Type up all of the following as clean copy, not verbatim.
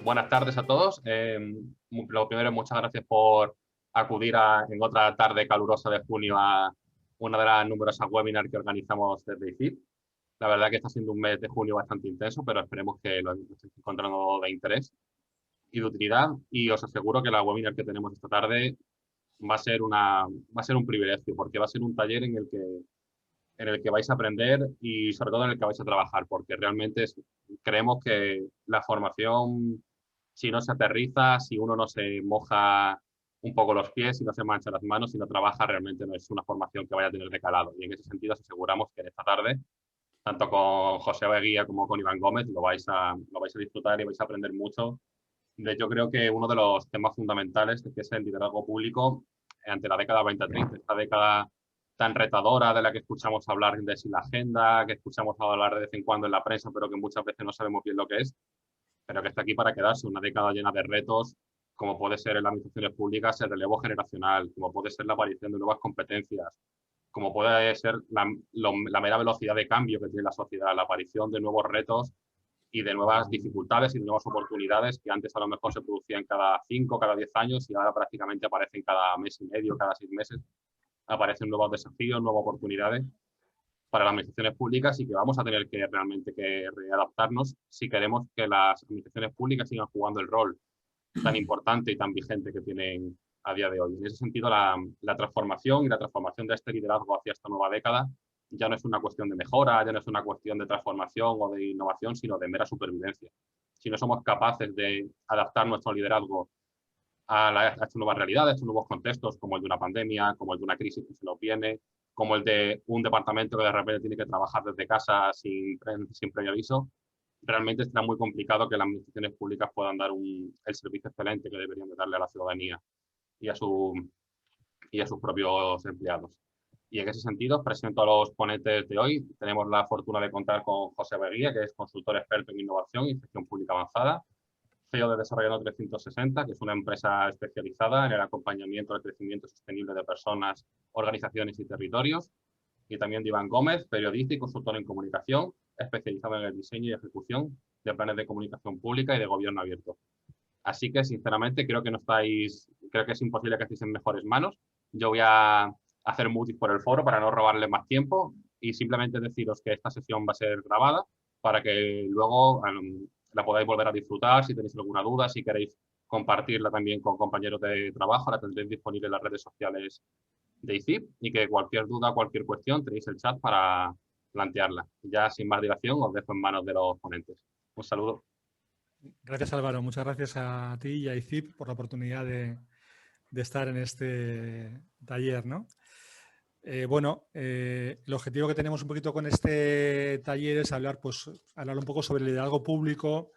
Buenas tardes a todos. Lo primero, muchas gracias por acudir en otra tarde calurosa de junio a una de las numerosas webinars que organizamos desde ICIP. La verdad que está siendo un mes de junio bastante intenso, pero esperemos que lo estéis encontrando de interés y de utilidad. Y os aseguro que la webinar que tenemos esta tarde va a ser un privilegio, porque va a ser un taller en el que vais a aprender y sobre todo en el que vais a trabajar, porque realmente creemos que la formación, si no se aterriza, si uno no se moja un poco los pies, si no se mancha las manos, si no trabaja, realmente no es una formación que vaya a tener de calado. Y en ese sentido os aseguramos que en esta tarde, tanto con José Beguía como con Iván Gómez, lo vais a disfrutar y vais a aprender mucho. De hecho, creo que uno de los temas fundamentales, que es el liderazgo público ante la década 2030, esta década tan retadora de la que escuchamos hablar de sin la agenda, que escuchamos hablar de vez en cuando en la prensa, pero que muchas veces no sabemos bien lo que es, pero que está aquí para quedarse, una década llena de retos, como puede ser en las administraciones públicas el relevo generacional, como puede ser la aparición de nuevas competencias, como puede ser la mera velocidad de cambio que tiene la sociedad, la aparición de nuevos retos y de nuevas dificultades y de nuevas oportunidades que antes a lo mejor se producían cada 5, cada 10 años y ahora prácticamente aparecen cada mes y medio, cada 6 meses. Aparecen nuevos desafíos, nuevas oportunidades para las administraciones públicas y que vamos a tener que realmente que readaptarnos si queremos que las administraciones públicas sigan jugando el rol tan importante y tan vigente que tienen a día de hoy. En ese sentido, la transformación y la transformación de este liderazgo hacia esta nueva década ya no es una cuestión de mejora, ya no es una cuestión de transformación o de innovación, sino de mera supervivencia. Si no somos capaces de adaptar nuestro liderazgo a estas nuevas realidades, a estos nuevos contextos, como el de una pandemia, como el de una crisis que se nos viene, como el de un departamento que de repente tiene que trabajar desde casa sin previo aviso, realmente será muy complicado que las administraciones públicas puedan dar el servicio excelente que deberían de darle a la ciudadanía y y a sus propios empleados. Y en ese sentido, presento a los ponentes de hoy. Tenemos la fortuna de contar con José Beguía, que es consultor experto en innovación y gestión pública avanzada, CEO de Desarrollando 360, que es una empresa especializada en el acompañamiento al crecimiento sostenible de personas, organizaciones y territorios. Y también de Iván Gómez, periodista y consultor en comunicación, especializado en el diseño y ejecución de planes de comunicación pública y de gobierno abierto. Así que, sinceramente, creo que es imposible que estéis en mejores manos. Yo voy a hacer mutis por el foro para no robarle más tiempo y simplemente deciros que esta sesión va a ser grabada para que luego la podáis volver a disfrutar. Si tenéis alguna duda, si queréis compartirla también con compañeros de trabajo, la tendréis disponible en las redes sociales de ICIP y que cualquier duda, cualquier cuestión, tenéis el chat para plantearla. Ya sin más dilación, os dejo en manos de los ponentes. Un saludo. Gracias, Álvaro. Muchas gracias a ti y a ICIP por la oportunidad de estar en este taller, ¿no? El objetivo que tenemos un poquito con este taller es hablar un poco sobre el liderazgo público.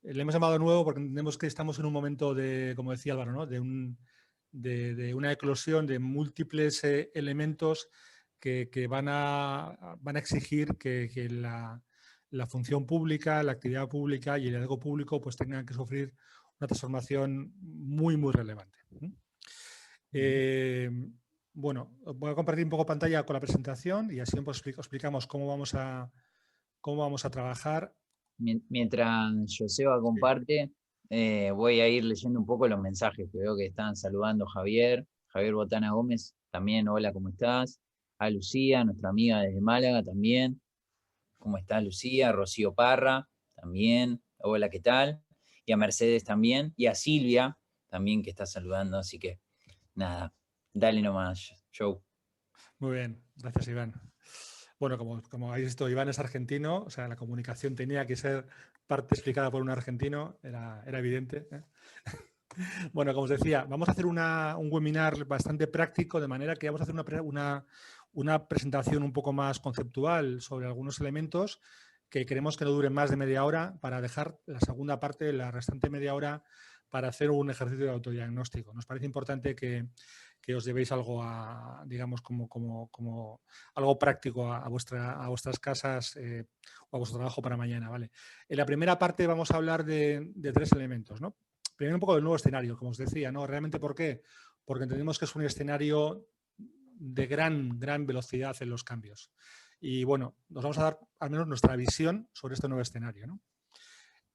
Le hemos llamado nuevo porque entendemos que estamos en un momento de, como decía Álvaro, ¿no? de una eclosión de múltiples elementos que van a exigir que la función pública, la actividad pública y el liderazgo público pues tengan que sufrir una transformación muy, muy relevante. Voy a compartir un poco pantalla con la presentación y así pues explicamos cómo vamos a trabajar. Mientras Joseba comparte, voy a ir leyendo un poco los mensajes que veo que están saludando Javier Botana Gómez, también, hola, ¿cómo estás? A Lucía, nuestra amiga desde Málaga también, ¿cómo estás Lucía? Rocío Parra, también, hola, ¿qué tal? Y a Mercedes también, y a Silvia también que está saludando, así que nada, dale nomás, Joe. Muy bien, gracias Iván. Bueno, como habéis visto, Iván es argentino, o sea, la comunicación tenía que ser parte explicada por un argentino, era evidente. Bueno, como os decía, vamos a hacer un webinar bastante práctico, de manera que vamos a hacer una presentación un poco más conceptual sobre algunos elementos que queremos que no duren más de media hora para dejar la segunda parte, la restante media hora, para hacer un ejercicio de autodiagnóstico. Nos parece importante que os llevéis algo digamos, como algo práctico a vuestras casas o a vuestro trabajo para mañana, ¿vale? En la primera parte vamos a hablar de tres elementos, ¿no? Primero un poco del nuevo escenario, como os decía, ¿no? ¿Realmente por qué? Porque entendemos que es un escenario de gran velocidad en los cambios. Y bueno, nos vamos a dar al menos nuestra visión sobre este nuevo escenario, ¿no?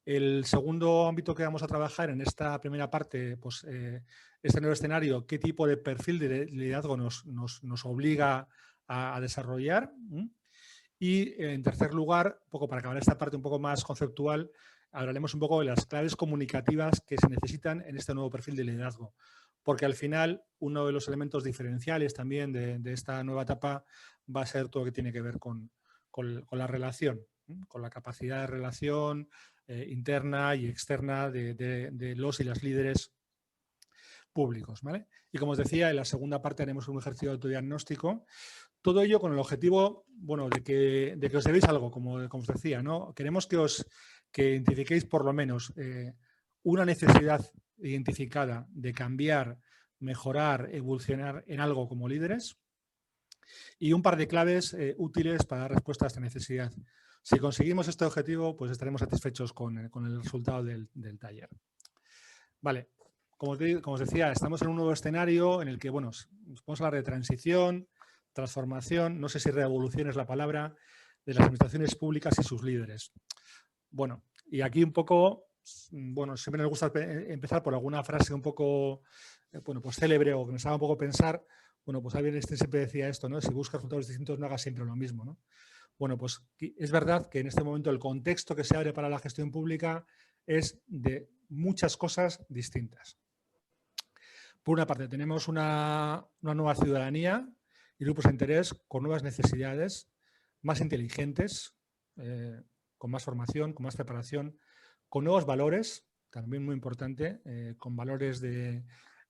El segundo ámbito que vamos a trabajar en esta primera parte, pues este nuevo escenario, qué tipo de perfil de liderazgo nos obliga a desarrollar. Y en tercer lugar, un poco para acabar esta parte un poco más conceptual, hablaremos un poco de las claves comunicativas que se necesitan en este nuevo perfil de liderazgo. Porque al final, uno de los elementos diferenciales también de esta nueva etapa va a ser todo lo que tiene que ver con la relación, con la capacidad de relación interna y externa de los y las líderes públicos, ¿vale? Y como os decía, en la segunda parte haremos un ejercicio de autodiagnóstico. Todo ello con el objetivo, bueno, de que os debéis algo, como os decía, ¿no? Queremos que identifiquéis por lo menos una necesidad identificada de cambiar, mejorar, evolucionar en algo como líderes y un par de claves útiles para dar respuesta a esta necesidad. Si conseguimos este objetivo, pues estaremos satisfechos con el resultado del taller. Vale, como os decía, estamos en un nuevo escenario en el que, bueno, vamos a hablar de transición, transformación, no sé si revolución es la palabra, de las administraciones públicas y sus líderes. Bueno, y aquí un poco, bueno, siempre nos gusta empezar por alguna frase un poco, bueno, pues célebre o que nos haga un poco pensar. Bueno, pues alguien siempre decía esto, ¿no? Si buscas resultados distintos, no hagas siempre lo mismo, ¿no? Bueno, pues es verdad que en este momento el contexto que se abre para la gestión pública es de muchas cosas distintas. Por una parte, tenemos una nueva ciudadanía y grupos de interés con nuevas necesidades, más inteligentes, con más formación, con más preparación, con nuevos valores, también muy importante, con valores de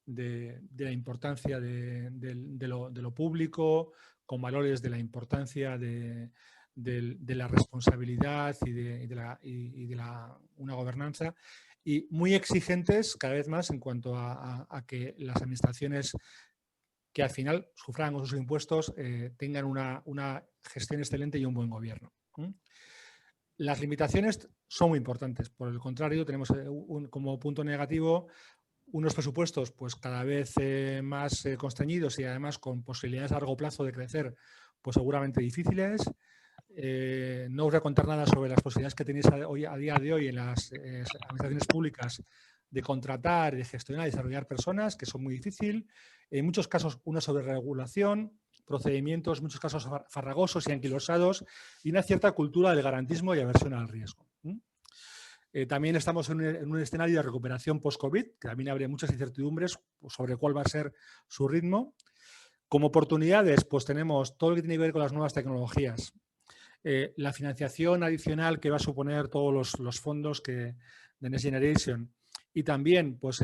la importancia de lo público, con valores de la importancia de la responsabilidad y de una gobernanza, y muy exigentes cada vez más en cuanto a que las administraciones que al final sufran con sus impuestos tengan una gestión excelente y un buen gobierno. Las limitaciones son muy importantes. Por el contrario, tenemos como punto negativo unos presupuestos pues cada vez más constreñidos y además con posibilidades a largo plazo de crecer pues seguramente difíciles. No os voy a contar nada sobre las posibilidades que tenéis a día de hoy en las administraciones públicas de contratar, de gestionar y desarrollar personas, que son muy difíciles. En muchos casos una sobreregulación, procedimientos, muchos casos farragosos y anquilosados y una cierta cultura del garantismo y aversión al riesgo. También estamos en un escenario de recuperación post-COVID, que también abre muchas incertidumbres sobre cuál va a ser su ritmo. Como oportunidades, pues tenemos todo lo que tiene que ver con las nuevas tecnologías. La financiación adicional que va a suponer todos los fondos de Next Generation y también pues,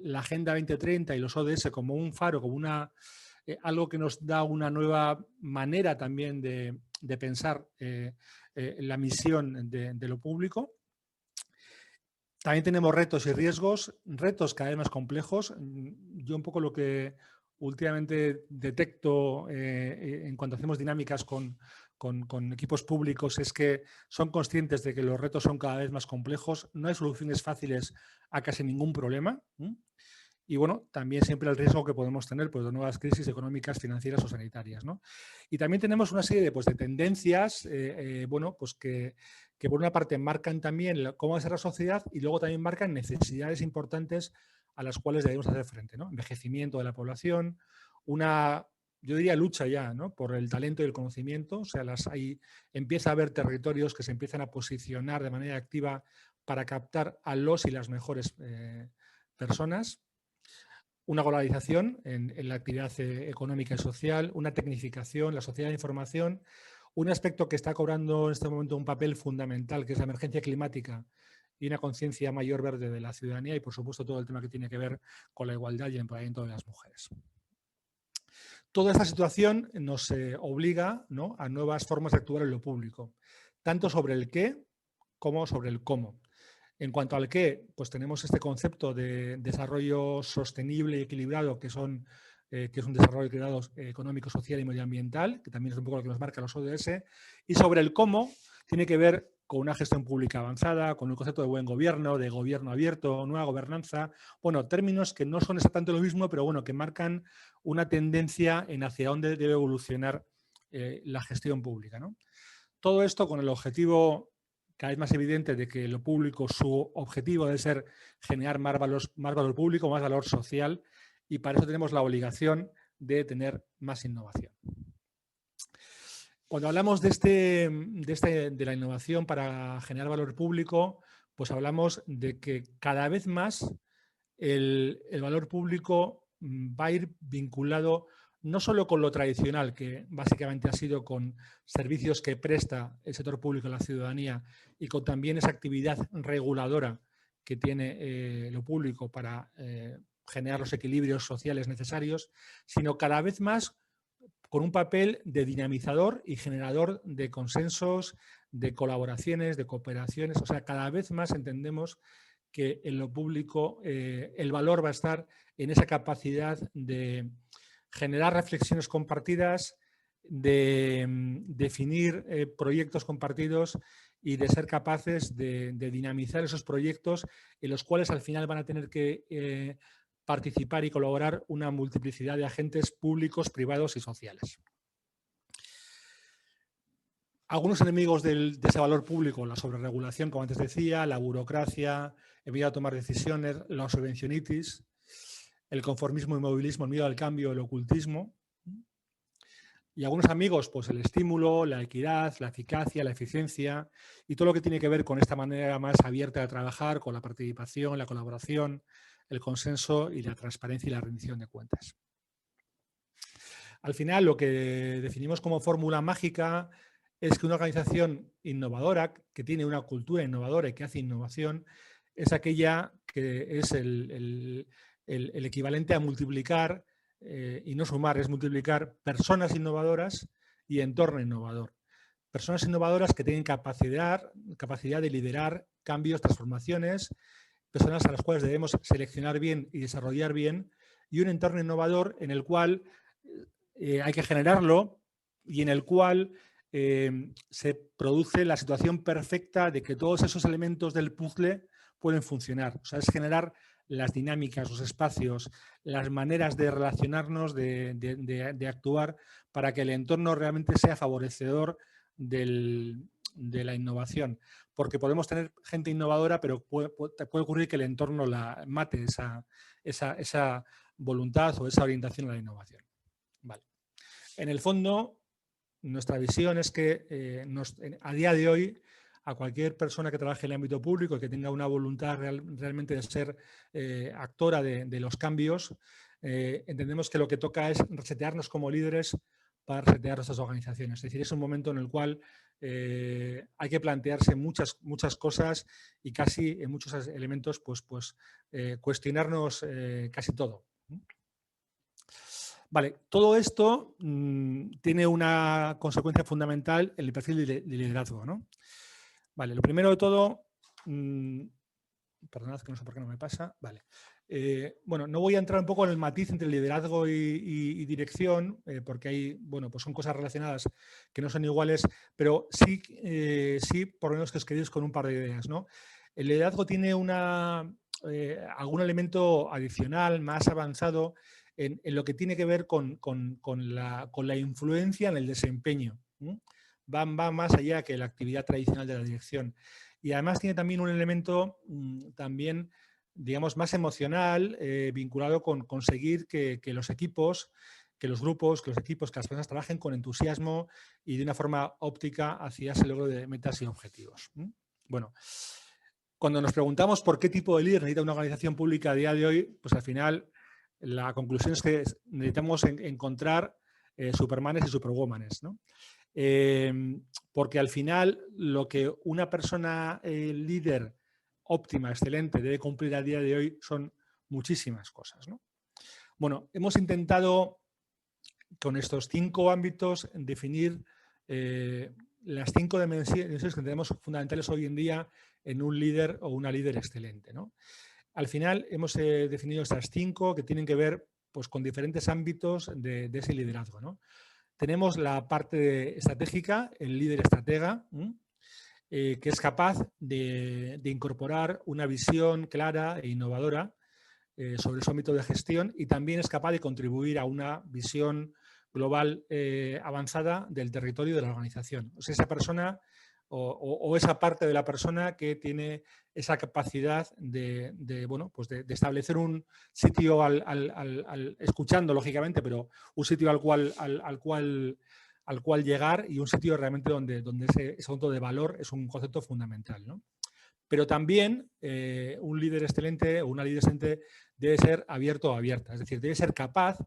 la Agenda 2030 y los ODS como un faro, como algo que nos da una nueva manera también de pensar la misión de lo público. También tenemos retos y riesgos, retos cada vez más complejos. Yo un poco lo que últimamente detecto en cuanto hacemos dinámicas con equipos públicos es que son conscientes de que los retos son cada vez más complejos, no hay soluciones fáciles a casi ningún problema. Y bueno, también siempre el riesgo que podemos tener pues, de nuevas crisis económicas, financieras o sanitarias, ¿no? Y también tenemos una serie de tendencias, bueno, pues que por una parte marcan también cómo va a ser la sociedad y luego también marcan necesidades importantes a las cuales debemos hacer frente, ¿no? Envejecimiento de la población, yo diría lucha ya, ¿no? Por el talento y el conocimiento, o sea, empieza a haber territorios que se empiezan a posicionar de manera activa para captar a los y las mejores personas. Una globalización en la actividad económica y social, una tecnificación, la sociedad de información, un aspecto que está cobrando en este momento un papel fundamental, que es la emergencia climática y una conciencia mayor verde de la ciudadanía y, por supuesto, todo el tema que tiene que ver con la igualdad y el empoderamiento de las mujeres. Toda esta situación nos obliga, ¿no?, a nuevas formas de actuar en lo público, tanto sobre el qué como sobre el cómo. En cuanto al qué, pues tenemos este concepto de desarrollo sostenible y equilibrado, que es un desarrollo equilibrado económico, social y medioambiental, que también es un poco lo que nos marca los ODS. Y sobre el cómo, tiene que ver con una gestión pública avanzada, con el concepto de buen gobierno, de gobierno abierto, nueva gobernanza. Bueno, términos que no son exactamente lo mismo, pero bueno, que marcan una tendencia en hacia dónde debe evolucionar la gestión pública, ¿no? Todo esto con el objetivo cada vez más evidente de que lo público, su objetivo debe ser generar más valor público, más valor social, y para eso tenemos la obligación de tener más innovación. Cuando hablamos de la innovación para generar valor público, pues hablamos de que cada vez más el valor público va a ir vinculado no solo con lo tradicional, que básicamente ha sido con servicios que presta el sector público a la ciudadanía y con también esa actividad reguladora que tiene lo público para generar los equilibrios sociales necesarios, sino cada vez más con un papel de dinamizador y generador de consensos, de colaboraciones, de cooperaciones. O sea, cada vez más entendemos que en lo público el valor va a estar en esa capacidad de generar reflexiones compartidas, de definir proyectos compartidos y de ser capaces de dinamizar esos proyectos en los cuales al final van a tener que participar y colaborar una multiplicidad de agentes públicos, privados y sociales. Algunos enemigos de ese valor público, la sobreregulación, como antes decía, la burocracia, el miedo a tomar decisiones, la subvencionitis, el conformismo y movilismo, el miedo al cambio, el ocultismo. Y algunos amigos, pues el estímulo, la equidad, la eficacia, la eficiencia y todo lo que tiene que ver con esta manera más abierta de trabajar, con la participación, la colaboración, el consenso y la transparencia y la rendición de cuentas. Al final, lo que definimos como fórmula mágica es que una organización innovadora, que tiene una cultura innovadora y que hace innovación, es aquella que es el equivalente a multiplicar, y no sumar, es multiplicar personas innovadoras y entorno innovador. Personas innovadoras que tienen capacidad de liderar cambios, transformaciones, personas a las cuales debemos seleccionar bien y desarrollar bien, y un entorno innovador en el cual hay que generarlo y en el cual se produce la situación perfecta de que todos esos elementos del puzzle pueden funcionar. O sea, es generar las dinámicas, los espacios, las maneras de relacionarnos, de actuar para que el entorno realmente sea favorecedor de la innovación. Porque podemos tener gente innovadora, pero puede ocurrir que el entorno la mate esa voluntad o esa orientación a la innovación. Vale. En el fondo, nuestra visión es que a día de hoy, a cualquier persona que trabaje en el ámbito público y que tenga una voluntad realmente de ser actora de los cambios, entendemos que lo que toca es resetearnos como líderes para resetear nuestras organizaciones. Es decir, es un momento en el cual hay que plantearse muchas cosas y casi en muchos elementos cuestionarnos casi todo. Vale, todo esto tiene una consecuencia fundamental en el perfil de liderazgo, ¿no? Vale, lo primero de todo, perdonad que no sé por qué no me pasa, vale. Bueno, no voy a entrar un poco en el matiz entre liderazgo y dirección, porque hay, bueno, pues son cosas relacionadas que no son iguales, pero sí, por lo menos que os quedéis con un par de ideas, ¿no? El liderazgo tiene algún elemento adicional, más avanzado, en lo que tiene que ver con la influencia en el desempeño. Va más allá que la actividad tradicional de la dirección. Y además tiene también un elemento también, digamos, más emocional, vinculado con conseguir que los equipos, que los grupos, que los equipos, que las personas trabajen con entusiasmo y de una forma óptica hacia ese logro de metas y objetivos. Bueno, cuando nos preguntamos por qué tipo de líder necesita una organización pública a día de hoy, pues al final la conclusión es que necesitamos encontrar supermanes y superwomanes, ¿no? Porque al final lo que una persona líder óptima, excelente, debe cumplir a día de hoy son muchísimas cosas, ¿no? Bueno, hemos intentado con estos 5 ámbitos definir las 5 dimensiones que tenemos fundamentales hoy en día en un líder o una líder excelente, ¿no? Al final hemos definido estas 5 que tienen que ver pues, con diferentes ámbitos de ese liderazgo, ¿no? Tenemos la parte estratégica, el líder estratega, que es capaz de incorporar una visión clara e innovadora sobre su ámbito de gestión y también es capaz de contribuir a una visión global avanzada del territorio y de la organización. O sea, esa persona o esa parte de la persona que tiene esa capacidad de establecer un sitio escuchando, lógicamente, pero un sitio al cual llegar y un sitio realmente donde ese concepto de valor es un concepto fundamental, ¿no? Pero también un líder excelente o una líder excelente debe ser abierto o abierta, es decir, debe ser capaz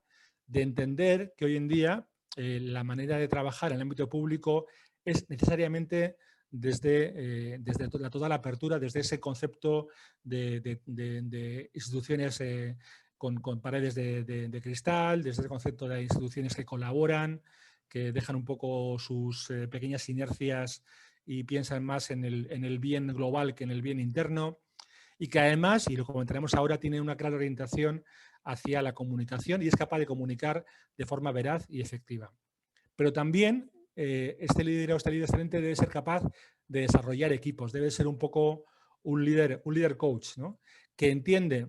de entender que hoy en día la manera de trabajar en el ámbito público es necesariamente desde toda la apertura, desde ese concepto de instituciones con paredes de cristal, desde ese concepto de instituciones que colaboran, que dejan un poco sus pequeñas inercias y piensan más en el bien global que en el bien interno, y que además, y lo comentaremos ahora, tiene una clara orientación hacia la comunicación y es capaz de comunicar de forma veraz y efectiva. Pero también este líder o esta líder excelente debe ser capaz de desarrollar equipos, debe ser un poco un líder coach, ¿no? Que entiende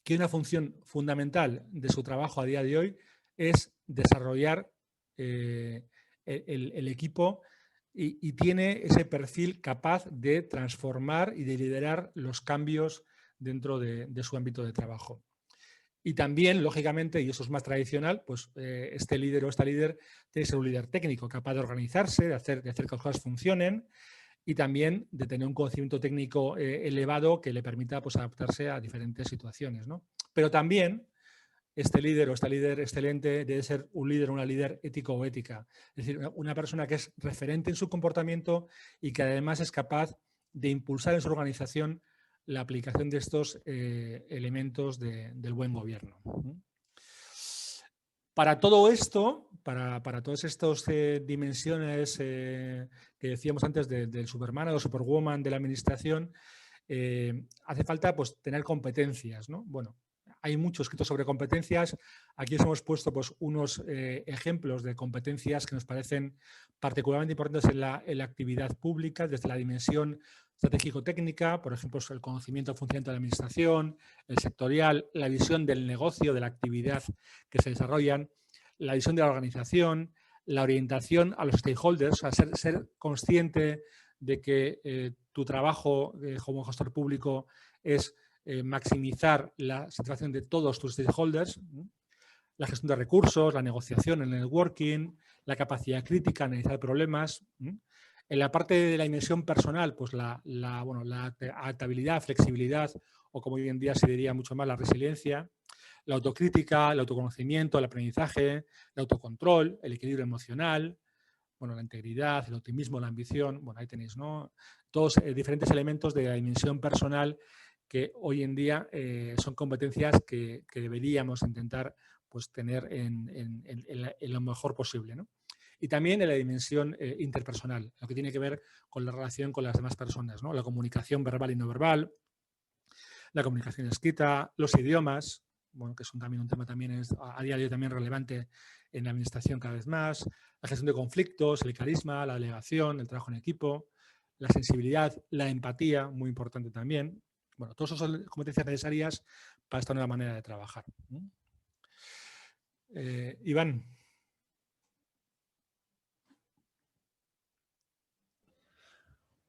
que una función fundamental de su trabajo a día de hoy es desarrollar el equipo y tiene ese perfil capaz de transformar y de liderar los cambios dentro de su ámbito de trabajo. Y también, lógicamente, y eso es más tradicional, pues este líder o esta líder tiene que ser un líder técnico, capaz de organizarse, de hacer que las cosas funcionen y también de tener un conocimiento técnico elevado que le permita pues, adaptarse a diferentes situaciones, ¿no? Pero también este líder o esta líder excelente debe ser un líder o una líder ético o ética. Es decir, una persona que es referente en su comportamiento y que además es capaz de impulsar en su organización la aplicación de estos elementos del buen gobierno. Para todo esto, para todas estas dimensiones que decíamos antes del Superman o Superwoman de la administración, hace falta pues, tener competencias, ¿no? Bueno, hay mucho escrito sobre competencias. Aquí os hemos puesto pues, unos ejemplos de competencias que nos parecen particularmente importantes en la actividad pública, desde la dimensión estratégico-técnica, por ejemplo, el conocimiento del funcionamiento de la administración, el sectorial, la visión del negocio, de la actividad que se desarrollan, la visión de la organización, la orientación a los stakeholders, o sea, ser consciente de que tu trabajo como gestor público es maximizar la satisfacción de todos tus stakeholders, la gestión de recursos, la negociación, el networking, la capacidad crítica, analizar problemas. En la parte de la dimensión personal, pues la adaptabilidad, flexibilidad, o como hoy en día se diría mucho más, la resiliencia, la autocrítica, el autoconocimiento, el aprendizaje, el autocontrol, el equilibrio emocional, bueno, la integridad, el optimismo, la ambición, bueno, ahí tenéis, ¿no? Todos diferentes elementos de la dimensión personal que hoy en día son competencias que deberíamos intentar pues, tener en lo mejor posible, ¿no? Y también en la dimensión interpersonal, lo que tiene que ver con la relación con las demás personas, ¿no? La comunicación verbal y no verbal, la comunicación escrita, los idiomas, bueno, que son también un tema también a día de hoy también relevante en la administración cada vez más, la gestión de conflictos, el carisma, la delegación, el trabajo en equipo, la sensibilidad, la empatía, muy importante también. Bueno, todas esas son competencias necesarias para esta nueva manera de trabajar. Iván.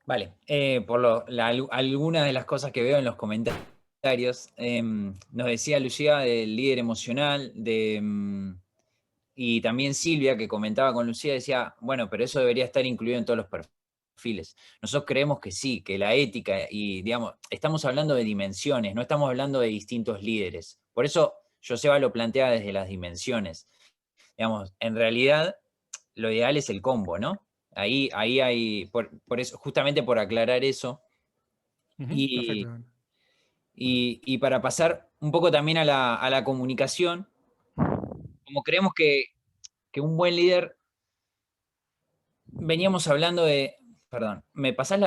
Vale, algunas de las cosas que veo en los comentarios, nos decía Lucía del líder emocional, y también Silvia, que comentaba con Lucía, decía, bueno, pero eso debería estar incluido en todos los perfiles. Nosotros creemos que sí, que la ética, y digamos, estamos hablando de dimensiones, no estamos hablando de distintos líderes. Por eso Joseba lo plantea desde las dimensiones. Digamos, en realidad, lo ideal es el combo, ¿no? Ahí hay, por eso, justamente por aclarar eso. Perfecto. Y para pasar un poco también a la comunicación, como creemos que un buen líder, veníamos hablando de, perdón, ¿me pasás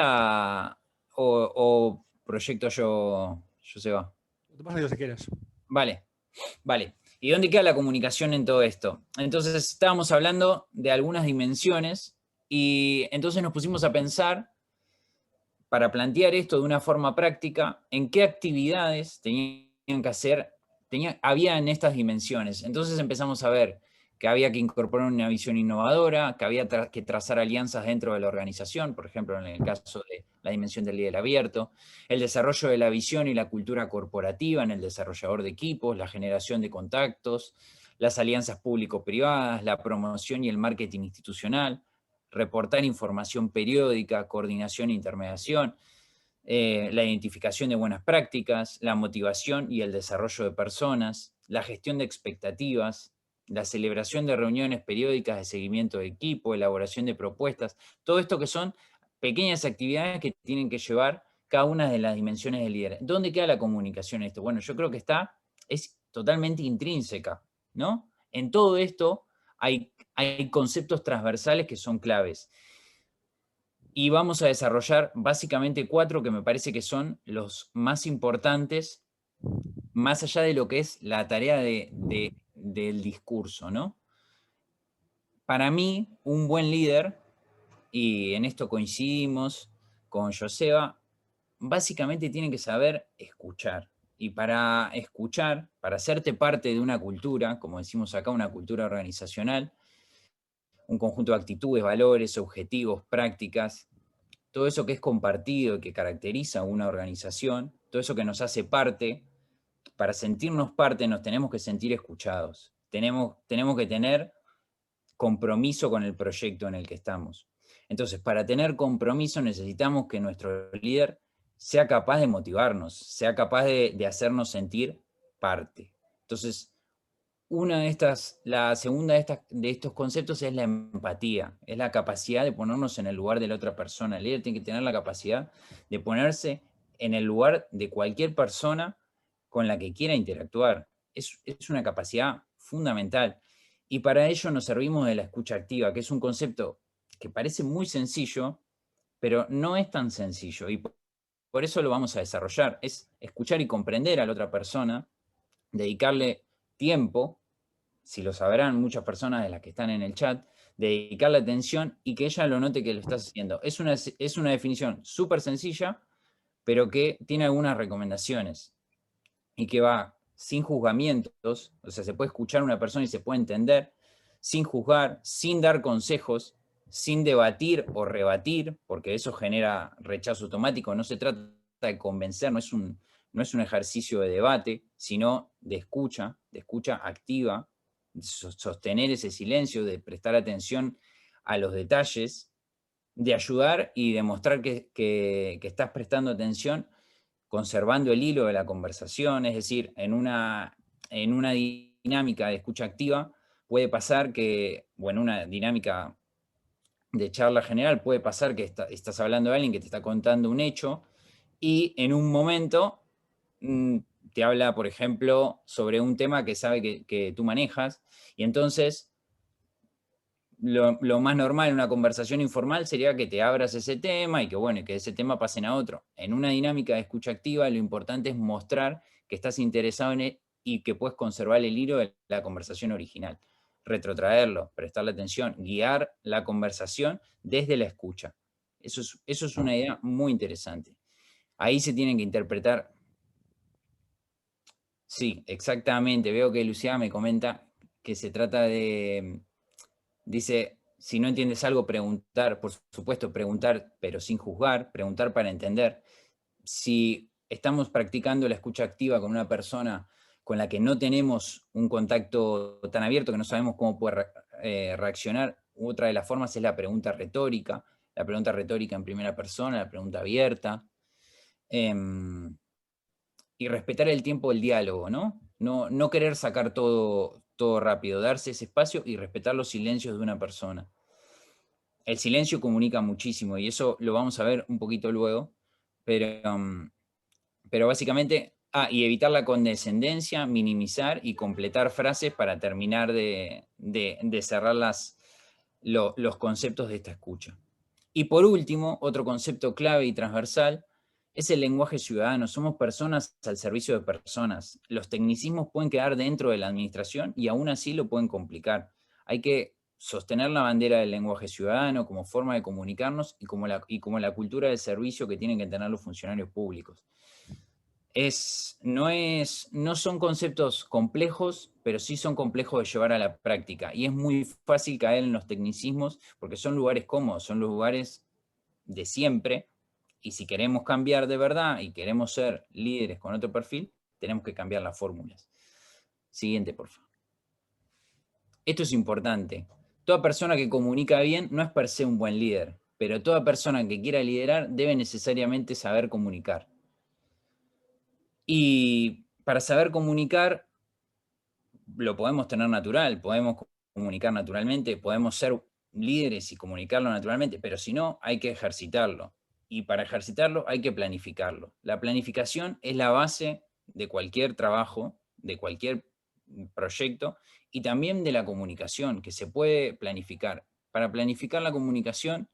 o proyecto yo, Joseba? Lo pasas yo si quieres. Vale. ¿Y dónde queda la comunicación en todo esto? Entonces estábamos hablando de algunas dimensiones y entonces nos pusimos a pensar, para plantear esto de una forma práctica, en qué actividades tenían que hacer, había en estas dimensiones. Entonces empezamos a ver que había que incorporar una visión innovadora, que había que trazar alianzas dentro de la organización, por ejemplo, en el caso de la dimensión del líder abierto, el desarrollo de la visión y la cultura corporativa en el desarrollador de equipos, la generación de contactos, las alianzas público-privadas, la promoción y el marketing institucional, reportar información periódica, coordinación e intermediación, la identificación de buenas prácticas, la motivación y el desarrollo de personas, la gestión de expectativas, la celebración de reuniones periódicas de seguimiento de equipo, elaboración de propuestas, todo esto que son pequeñas actividades que tienen que llevar cada una de las dimensiones del líder. ¿Dónde queda la comunicación en esto? Bueno, yo creo que es totalmente intrínseca, ¿no? En todo esto hay conceptos transversales que son claves. Y vamos a desarrollar básicamente 4 que me parece que son los más importantes, más allá de lo que es la tarea del discurso, ¿no? Para mí, un buen líder, y en esto coincidimos con Joseba, básicamente tiene que saber escuchar. Y para escuchar, para hacerte parte de una cultura, como decimos acá, una cultura organizacional, un conjunto de actitudes, valores, objetivos, prácticas, todo eso que es compartido y que caracteriza a una organización, todo eso que nos hace parte, para sentirnos parte nos tenemos que sentir escuchados. Tenemos que tener compromiso con el proyecto en el que estamos. Entonces, para tener compromiso necesitamos que nuestro líder sea capaz de motivarnos, sea capaz de hacernos sentir parte. Entonces, la segunda de estos conceptos es la empatía, es la capacidad de ponernos en el lugar de la otra persona. El líder tiene que tener la capacidad de ponerse en el lugar de cualquier persona con la que quiera interactuar. Es una capacidad fundamental. Y para ello nos servimos de la escucha activa, que es un concepto que parece muy sencillo, pero no es tan sencillo. Y por eso lo vamos a desarrollar. Es escuchar y comprender a la otra persona, dedicarle tiempo, si lo sabrán muchas personas de las que están en el chat, dedicarle atención y que ella lo note que lo estás haciendo. Es una definición súper sencilla, pero que tiene algunas recomendaciones y que va sin juzgamientos, o sea, se puede escuchar a una persona y se puede entender, sin juzgar, sin dar consejos, sin debatir o rebatir, porque eso genera rechazo automático. No se trata de convencer, no es un ejercicio de debate, sino de escucha activa, de sostener ese silencio, de prestar atención a los detalles, de ayudar y demostrar que estás prestando atención, conservando el hilo de la conversación. Es decir, en una dinámica de escucha activa puede pasar que, o en una dinámica de charla general puede pasar que estás hablando de alguien que te está contando un hecho y en un momento te habla, por ejemplo, sobre un tema que sabe que tú manejas, y entonces lo más normal en una conversación informal sería que te abras ese tema y que, bueno, que ese tema pasen a otro. En una dinámica de escucha activa lo importante es mostrar que estás interesado en él y que puedes conservar el hilo de la conversación original. Retrotraerlo, prestarle atención, guiar la conversación desde la escucha. Eso es una idea muy interesante. Ahí se tienen que interpretar. Sí, exactamente. Veo que Lucía me comenta que se trata de... Dice, si no entiendes algo, preguntar, por supuesto, preguntar, pero sin juzgar, preguntar para entender. Si estamos practicando la escucha activa con una persona con la que no tenemos un contacto tan abierto, que no sabemos cómo puede reaccionar, otra de las formas es la pregunta retórica en primera persona, la pregunta abierta. Y respetar el tiempo del diálogo, ¿no? No querer sacar todo rápido, darse ese espacio y respetar los silencios de una persona. El silencio comunica muchísimo y eso lo vamos a ver un poquito luego, pero básicamente, y evitar la condescendencia, minimizar y completar frases para terminar de cerrar los conceptos de esta escucha. Y por último, otro concepto clave y transversal es el lenguaje ciudadano. Somos personas al servicio de personas. Los tecnicismos pueden quedar dentro de la administración y aún así lo pueden complicar. Hay que sostener la bandera del lenguaje ciudadano como forma de comunicarnos y como la cultura de servicio que tienen que tener los funcionarios públicos. no son conceptos complejos, pero sí son complejos de llevar a la práctica. Y es muy fácil caer en los tecnicismos porque son lugares cómodos, son los lugares de siempre. Y si queremos cambiar de verdad y queremos ser líderes con otro perfil, tenemos que cambiar las fórmulas. Siguiente, por favor. Esto es importante. Toda persona que comunica bien no es per se un buen líder, pero toda persona que quiera liderar debe necesariamente saber comunicar. Y para saber comunicar, lo podemos tener natural, podemos comunicar naturalmente, podemos ser líderes y comunicarlo naturalmente, pero si no, hay que ejercitarlo. Y para ejercitarlo hay que planificarlo. La planificación es la base de cualquier trabajo, de cualquier proyecto y también de la comunicación, que se puede planificar. Para planificar la comunicación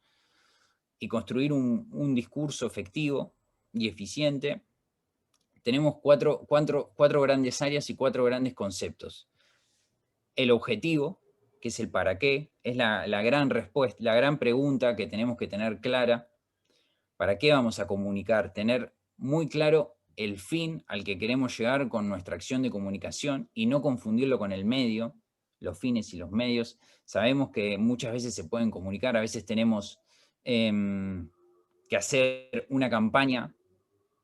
y construir un discurso efectivo y eficiente, tenemos cuatro grandes áreas y 4 grandes conceptos. El objetivo, que es el para qué, es la gran respuesta, la gran pregunta que tenemos que tener clara. ¿Para qué vamos a comunicar? Tener muy claro el fin al que queremos llegar con nuestra acción de comunicación y no confundirlo con el medio, los fines y los medios. Sabemos que muchas veces se pueden comunicar, a veces tenemos que hacer una campaña.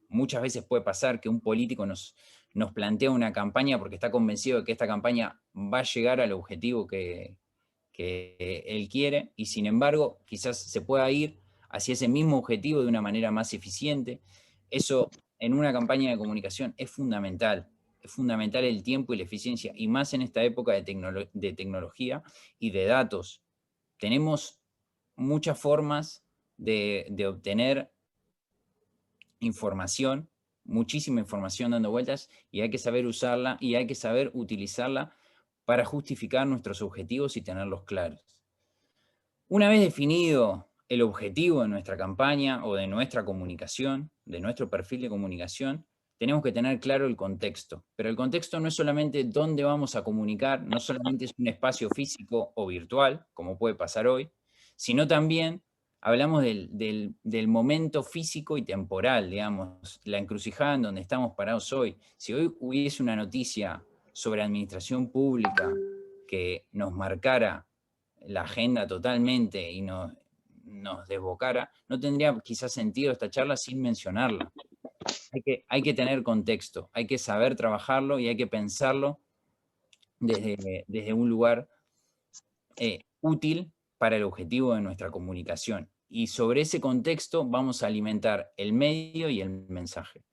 Muchas veces puede pasar que un político nos plantea una campaña porque está convencido de que esta campaña va a llegar al objetivo que él quiere, y sin embargo quizás se pueda ir hacia ese mismo objetivo de una manera más eficiente. Eso en una campaña de comunicación es fundamental el tiempo y la eficiencia, y más en esta época de tecnología y de datos. Tenemos muchas formas de obtener información, muchísima información dando vueltas, y hay que saber usarla y hay que saber utilizarla para justificar nuestros objetivos y tenerlos claros. Una vez definido el objetivo de nuestra campaña o de nuestra comunicación, de nuestro perfil de comunicación, tenemos que tener claro el contexto. Pero el contexto no es solamente dónde vamos a comunicar, no solamente es un espacio físico o virtual, como puede pasar hoy, sino también hablamos del momento físico y temporal, digamos, la encrucijada en donde estamos parados hoy. Si hoy hubiese una noticia sobre administración pública que nos marcara la agenda totalmente y nos desbocara, no tendría quizás sentido esta charla sin mencionarla. Hay que tener contexto, hay que saber trabajarlo y hay que pensarlo desde un lugar útil para el objetivo de nuestra comunicación. Y sobre ese contexto vamos a alimentar el medio y el mensaje.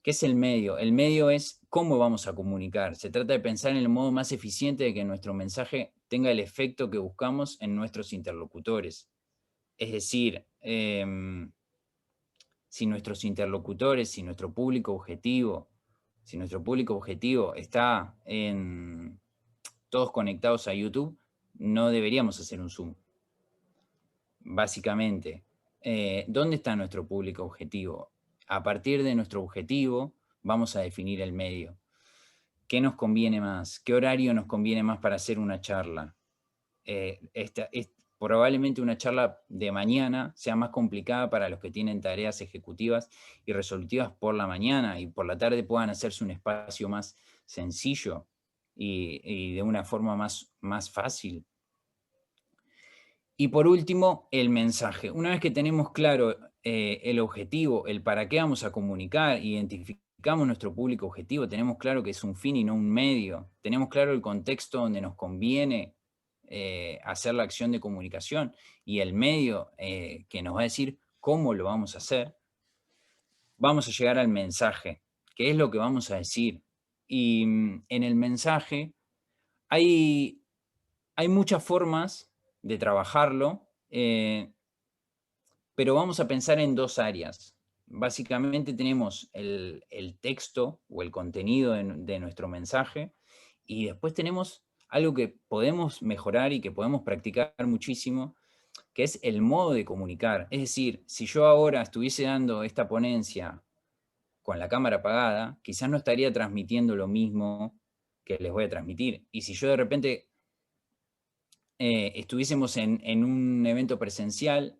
¿Qué es el medio? El medio es cómo vamos a comunicar. Se trata de pensar en el modo más eficiente de que nuestro mensaje tenga el efecto que buscamos en nuestros interlocutores. Es decir, si nuestros interlocutores, si nuestro público objetivo está todos conectados a YouTube, no deberíamos hacer un Zoom. Básicamente, ¿dónde está nuestro público objetivo? A partir de nuestro objetivo vamos a definir el medio. ¿Qué nos conviene más? ¿Qué horario nos conviene más para hacer una charla? Probablemente una charla de mañana sea más complicada para los que tienen tareas ejecutivas y resolutivas por la mañana, y por la tarde puedan hacerse un espacio más sencillo y de una forma más fácil. Y por último, el mensaje. Una vez que tenemos claro el objetivo, el para qué vamos a comunicar, identificamos nuestro público objetivo, tenemos claro que es un fin y no un medio, tenemos claro el contexto donde nos conviene hacer la acción de comunicación y el medio que nos va a decir cómo lo vamos a hacer, vamos a llegar al mensaje, que es lo que vamos a decir. Y en el mensaje hay muchas formas de trabajarlo, pero vamos a pensar en 2 áreas. Básicamente tenemos el texto o el contenido de nuestro mensaje, y después tenemos algo que podemos mejorar y que podemos practicar muchísimo, que es el modo de comunicar. Es decir, si yo ahora estuviese dando esta ponencia con la cámara apagada, quizás no estaría transmitiendo lo mismo que les voy a transmitir. Y si yo de repente estuviésemos en un evento presencial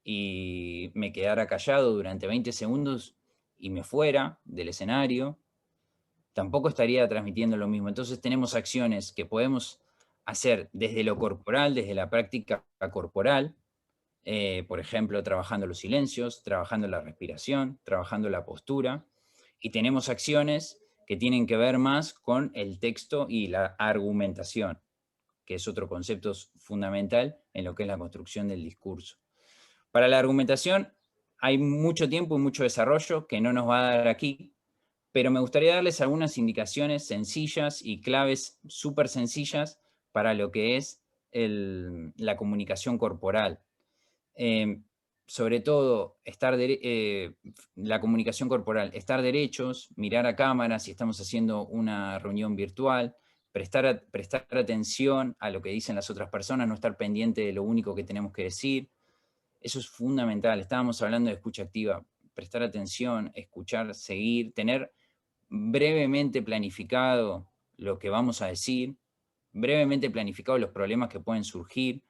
y me quedara callado durante 20 segundos y me fuera del escenario, tampoco estaría transmitiendo lo mismo. Entonces tenemos acciones que podemos hacer desde lo corporal, desde la práctica corporal, por ejemplo, trabajando los silencios, trabajando la respiración, trabajando la postura, y tenemos acciones que tienen que ver más con el texto y la argumentación, que es otro concepto fundamental en lo que es la construcción del discurso. Para la argumentación hay mucho tiempo y mucho desarrollo que no nos va a dar aquí, pero me gustaría darles algunas indicaciones sencillas y claves súper sencillas para lo que es la comunicación corporal. Sobre todo, la comunicación corporal, estar derechos, mirar a cámara si estamos haciendo una reunión virtual, prestar atención a lo que dicen las otras personas, no estar pendiente de lo único que tenemos que decir. Eso es fundamental. Estábamos hablando de escucha activa. Prestar atención, escuchar, seguir, tener brevemente planificado lo que vamos a decir, brevemente planificado los problemas que pueden surgir,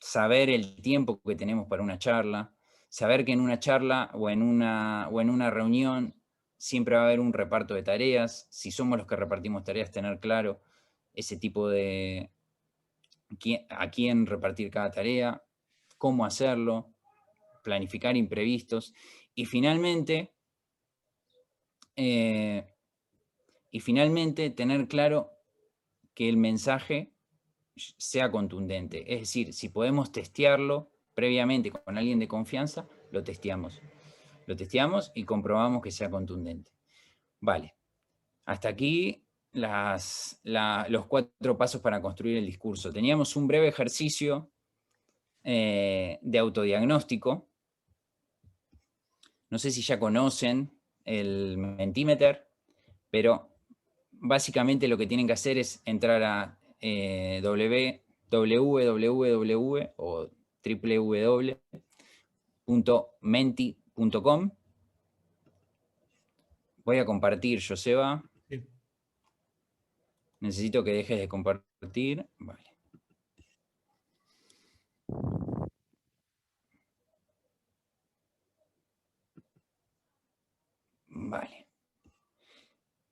saber el tiempo que tenemos para una charla, saber que en una charla o en una reunión siempre va a haber un reparto de tareas. Si somos los que repartimos tareas, tener claro ese tipo de a quién repartir cada tarea, cómo hacerlo, planificar imprevistos y finalmente tener claro que el mensaje sea contundente. Es decir, si podemos testearlo previamente con alguien de confianza, lo testeamos. Lo testeamos y comprobamos que sea contundente. Vale. Hasta aquí los 4 pasos para construir el discurso. Teníamos un breve ejercicio de autodiagnóstico. No sé si ya conocen el Mentimeter, pero básicamente lo que tienen que hacer es entrar a www o www.menti.com. Voy a compartir, Joseba. Sí. Necesito que dejes de compartir. Vale. Vale.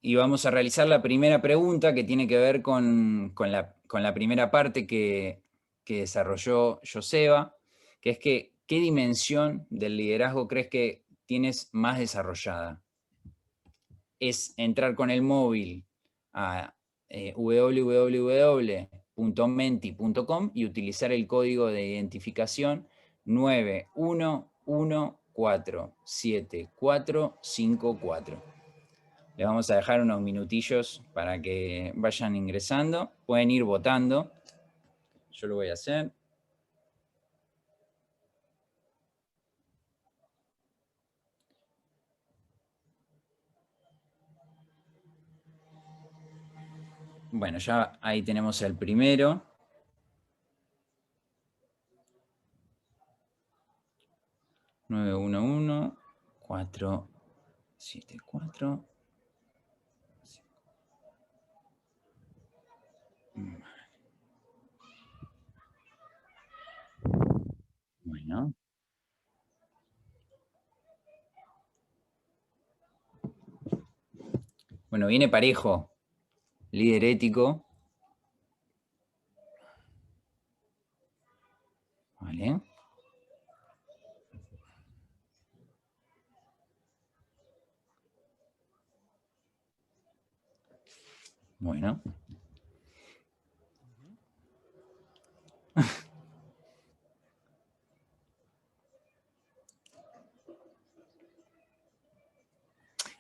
Y vamos a realizar la primera pregunta que tiene que ver con la primera parte que desarrolló Joseba, que es que, ¿qué dimensión del liderazgo crees que tienes más desarrollada? ¿Es entrar con el móvil a www.menti.com y utilizar el código de identificación 911474454? Les vamos a dejar unos minutillos para que vayan ingresando. Pueden ir votando. Yo lo voy a hacer. Bueno, ya ahí tenemos el primero. (911-474) Bueno. Bueno, viene parejo. Líder ético. Vale. Bueno.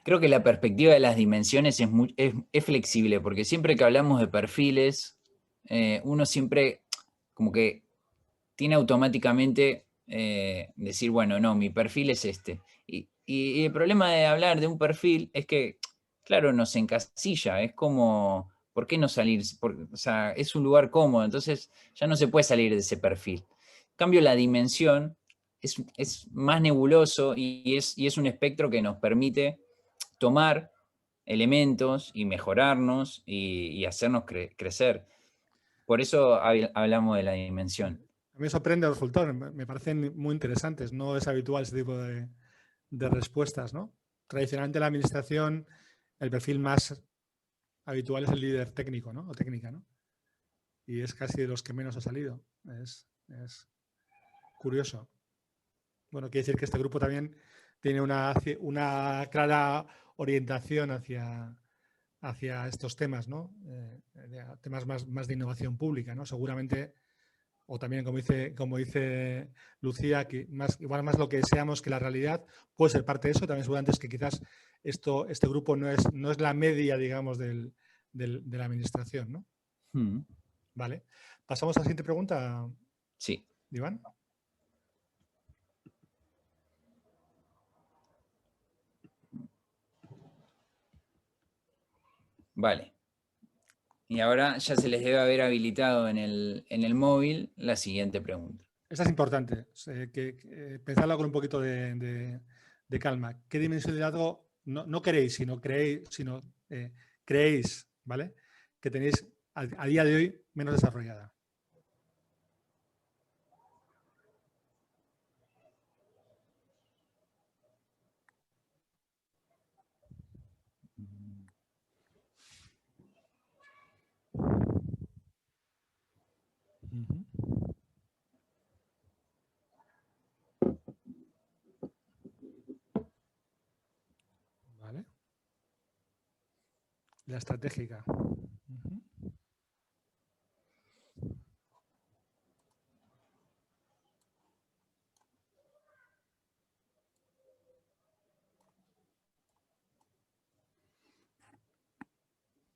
Creo que la perspectiva de las dimensiones es flexible, porque siempre que hablamos de perfiles, uno siempre como que tiene automáticamente decir, bueno, no, mi perfil es este. Y el problema de hablar de un perfil es que, claro, nos encasilla, es como, ¿por qué no salir? O sea, es un lugar cómodo, entonces ya no se puede salir de ese perfil. En cambio, la dimensión es más nebuloso y es un espectro que nos permite tomar elementos y mejorarnos y hacernos crecer. Por eso hablamos de la dimensión. A mí me sorprende los resultados, me parecen muy interesantes. No es habitual ese tipo de respuestas, ¿no? tradicionalmente en la administración el perfil más habitual es el líder técnico, ¿no? O técnica, ¿no? Y es casi de los que menos ha salido. Es curioso. Bueno, quiere decir que este grupo también tiene una clara orientación hacia estos temas, ¿no? Temas más de innovación pública, ¿no? Seguramente, o también como dice Lucía, que igual más lo que deseamos que la realidad puede ser parte de eso. También seguramente es que quizás este grupo no es la media, digamos, de la administración, ¿no? Vale. Pasamos a la siguiente pregunta. Sí. Iván. Vale. Y ahora ya se les debe haber habilitado en el móvil la siguiente pregunta. Esta es importante, pensarla con un poquito de calma. ¿Qué dimensión de liderazgo no queréis, sino creéis, ¿vale? Que tenéis a día de hoy menos desarrollada? ¿Vale? La estratégica.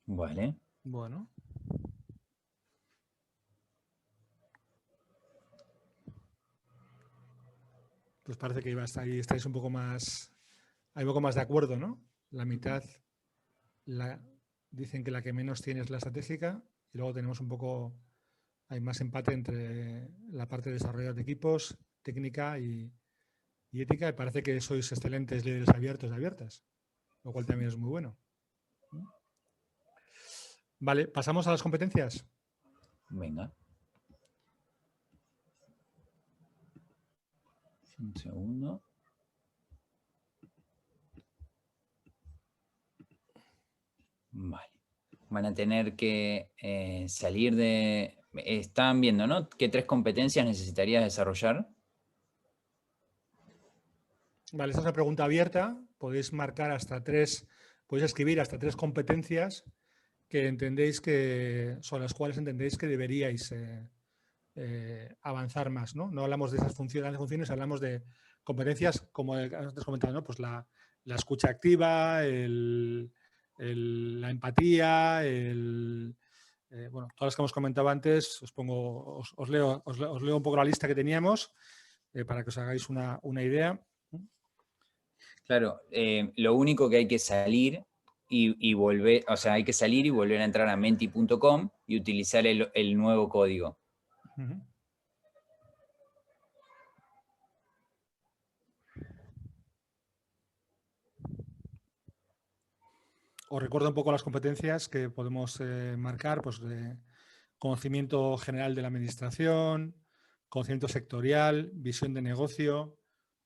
Vale. Bueno. Pues parece que estáis un poco más de acuerdo, ¿no? La mitad dicen que la que menos tiene es la estratégica y luego tenemos hay más empate entre la parte de desarrollo de equipos, técnica y ética, y parece que sois excelentes líderes abiertos y abiertas, lo cual también es muy bueno. Vale, pasamos a las competencias. Venga. Un segundo. Vale. Van a tener que salir de... Están viendo, ¿no? ¿Qué 3 competencias necesitarías desarrollar? Vale, esta es una pregunta abierta. Podéis escribir hasta 3 competencias que entendéis sobre las cuales entendéis que deberíais avanzar más, ¿no? No hablamos de esas funciones, hablamos de competencias como antes comentado, ¿no? Pues la escucha activa, la empatía, bueno, todas las que hemos comentado antes. Os leo un poco la lista que teníamos para que os hagáis una idea. Claro, lo único que hay que salir y volver, o sea, hay que salir y volver a entrar a menti.com y utilizar el nuevo código. Os recuerdo un poco las competencias que podemos marcar, pues conocimiento general de la administración, conocimiento sectorial, visión de negocio,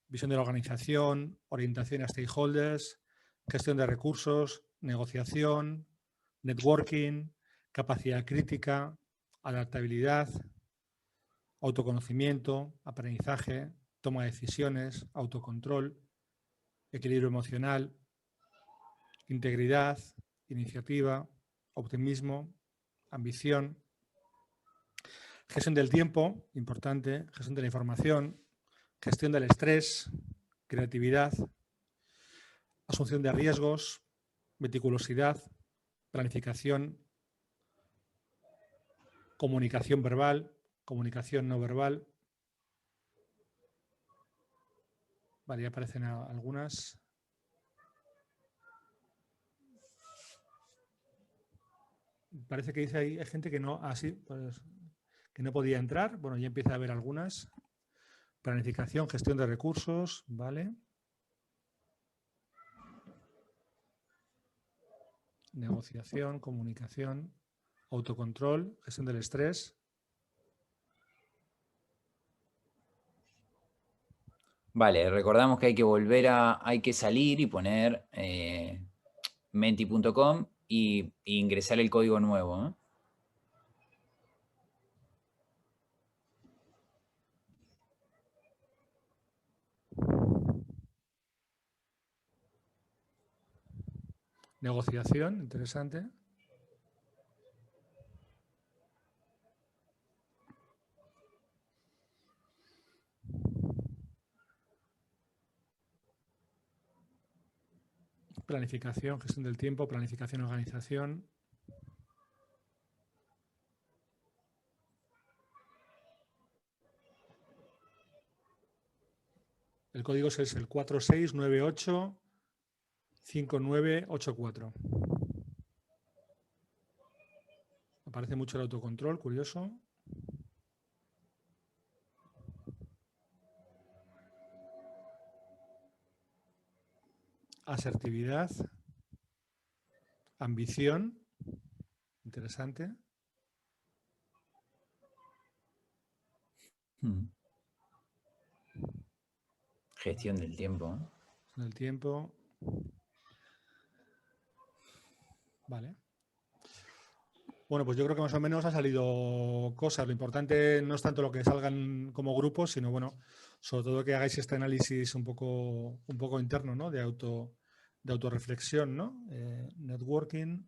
visión de la organización, orientación a stakeholders, gestión de recursos, negociación, networking, capacidad crítica, adaptabilidad, autoconocimiento, aprendizaje, toma de decisiones, autocontrol, equilibrio emocional, integridad, iniciativa, optimismo, ambición, gestión del tiempo, importante, gestión de la información, gestión del estrés, creatividad, asunción de riesgos, meticulosidad, planificación, comunicación verbal, comunicación no verbal. Vale, ya aparecen algunas. Parece que dice ahí, hay gente que no, pues, que no podía entrar. Bueno, ya empieza a haber algunas. Planificación, gestión de recursos, ¿vale? Negociación, comunicación, autocontrol, gestión del estrés. Vale, recordamos que hay que hay que salir y poner menti.com y ingresar el código nuevo, ¿eh? Negociación, interesante. Planificación, gestión del tiempo, planificación, organización. El código es el 46985984. Aparece mucho el autocontrol, curioso. Asertividad. Ambición. Interesante. Gestión del tiempo, ¿eh? Del tiempo. Vale. Bueno, pues yo creo que más o menos ha salido cosas. Lo importante no es tanto lo que salgan como grupos, sino, bueno, sobre todo que hagáis este análisis un poco interno, ¿no? De autorreflexión, ¿no? Networking.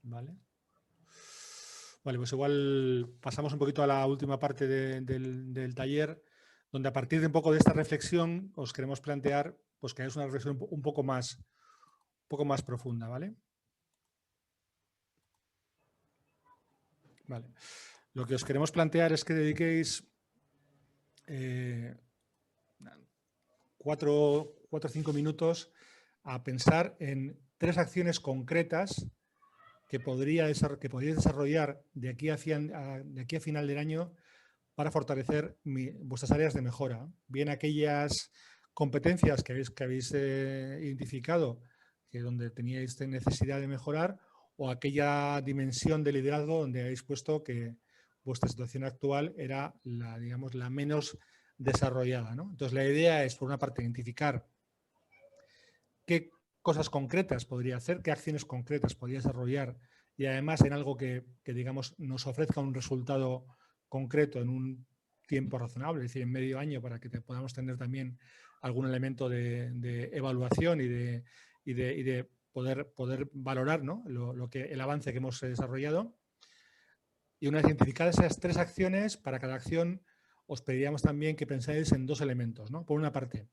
Vale. Vale, pues igual pasamos un poquito a la última parte del taller, donde a partir de un poco de esta reflexión os queremos plantear pues que es una reflexión un poco más profunda, ¿vale? Vale. Lo que os queremos plantear es que dediquéis 4 o 5 minutos a pensar en 3 acciones concretas que podríais desarrollar de aquí a final del año para fortalecer vuestras áreas de mejora. Bien aquellas competencias que habéis identificado que donde teníais necesidad de mejorar, o aquella dimensión de liderazgo donde habéis puesto que vuestra situación actual era la menos desarrollada, ¿no? Entonces la idea es, por una parte, identificar qué cosas concretas podría hacer, qué acciones concretas podría desarrollar, y además en algo que digamos nos ofrezca un resultado concreto en un tiempo razonable, es decir, en medio año, para que podamos tener también algún elemento de evaluación y de poder valorar, ¿no? el avance que hemos desarrollado. Y una vez identificadas esas 3 acciones, para cada acción os pediríamos también que pensáis en 2 elementos, ¿no? Por una parte,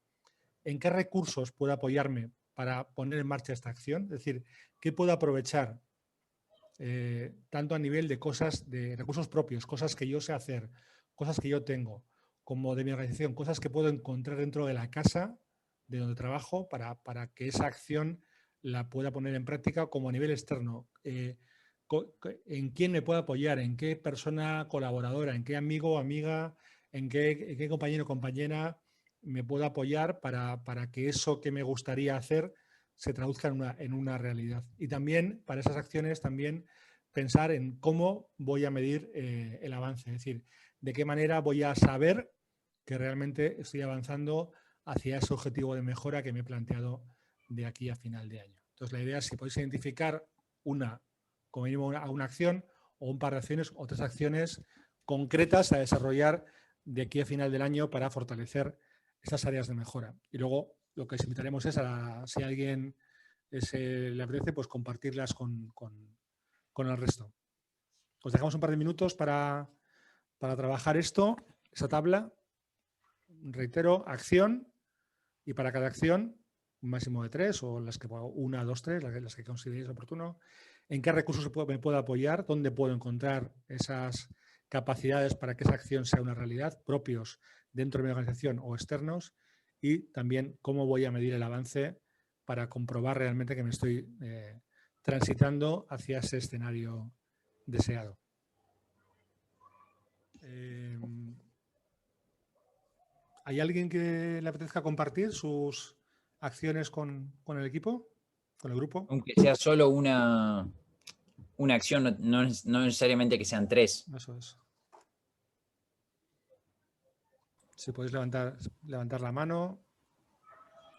¿en qué recursos puedo apoyarme para poner en marcha esta acción? Es decir, ¿qué puedo aprovechar tanto a nivel de recursos propios, cosas que yo sé hacer, cosas que yo tengo, como de mi organización, cosas que puedo encontrar dentro de la casa de donde trabajo para que esa acción la pueda poner en práctica, como a nivel externo? ¿En quién me puedo apoyar? ¿En qué persona colaboradora? ¿En qué amigo o amiga? ¿En qué compañero o compañera me puedo apoyar para que eso que me gustaría hacer se traduzca en una realidad? Y también, para esas acciones, también pensar en cómo voy a medir el avance. Es decir, de qué manera voy a saber que realmente estoy avanzando hacia ese objetivo de mejora que me he planteado de aquí a final de año. Entonces, la idea es, si podéis identificar como mínimo una acción o un par de acciones o 3 acciones concretas a desarrollar de aquí a final del año para fortalecer esas áreas de mejora. Y luego lo que os invitaremos es si a alguien le apetece, pues compartirlas con el resto. Os dejamos un par de minutos para trabajar esa tabla. Reitero, acción, y para cada acción un máximo de 3, o las que 1, 2, 3, las que consideréis oportuno. ¿En qué recursos me puedo apoyar? ¿Dónde puedo encontrar esas capacidades para que esa acción sea una realidad, propios dentro de mi organización o externos? Y también cómo voy a medir el avance para comprobar realmente que me estoy transitando hacia ese escenario deseado. ¿Hay alguien que le apetezca compartir sus acciones con el equipo, con el grupo? Aunque sea solo una acción, no necesariamente que sean 3. Eso es. Si podéis levantar la mano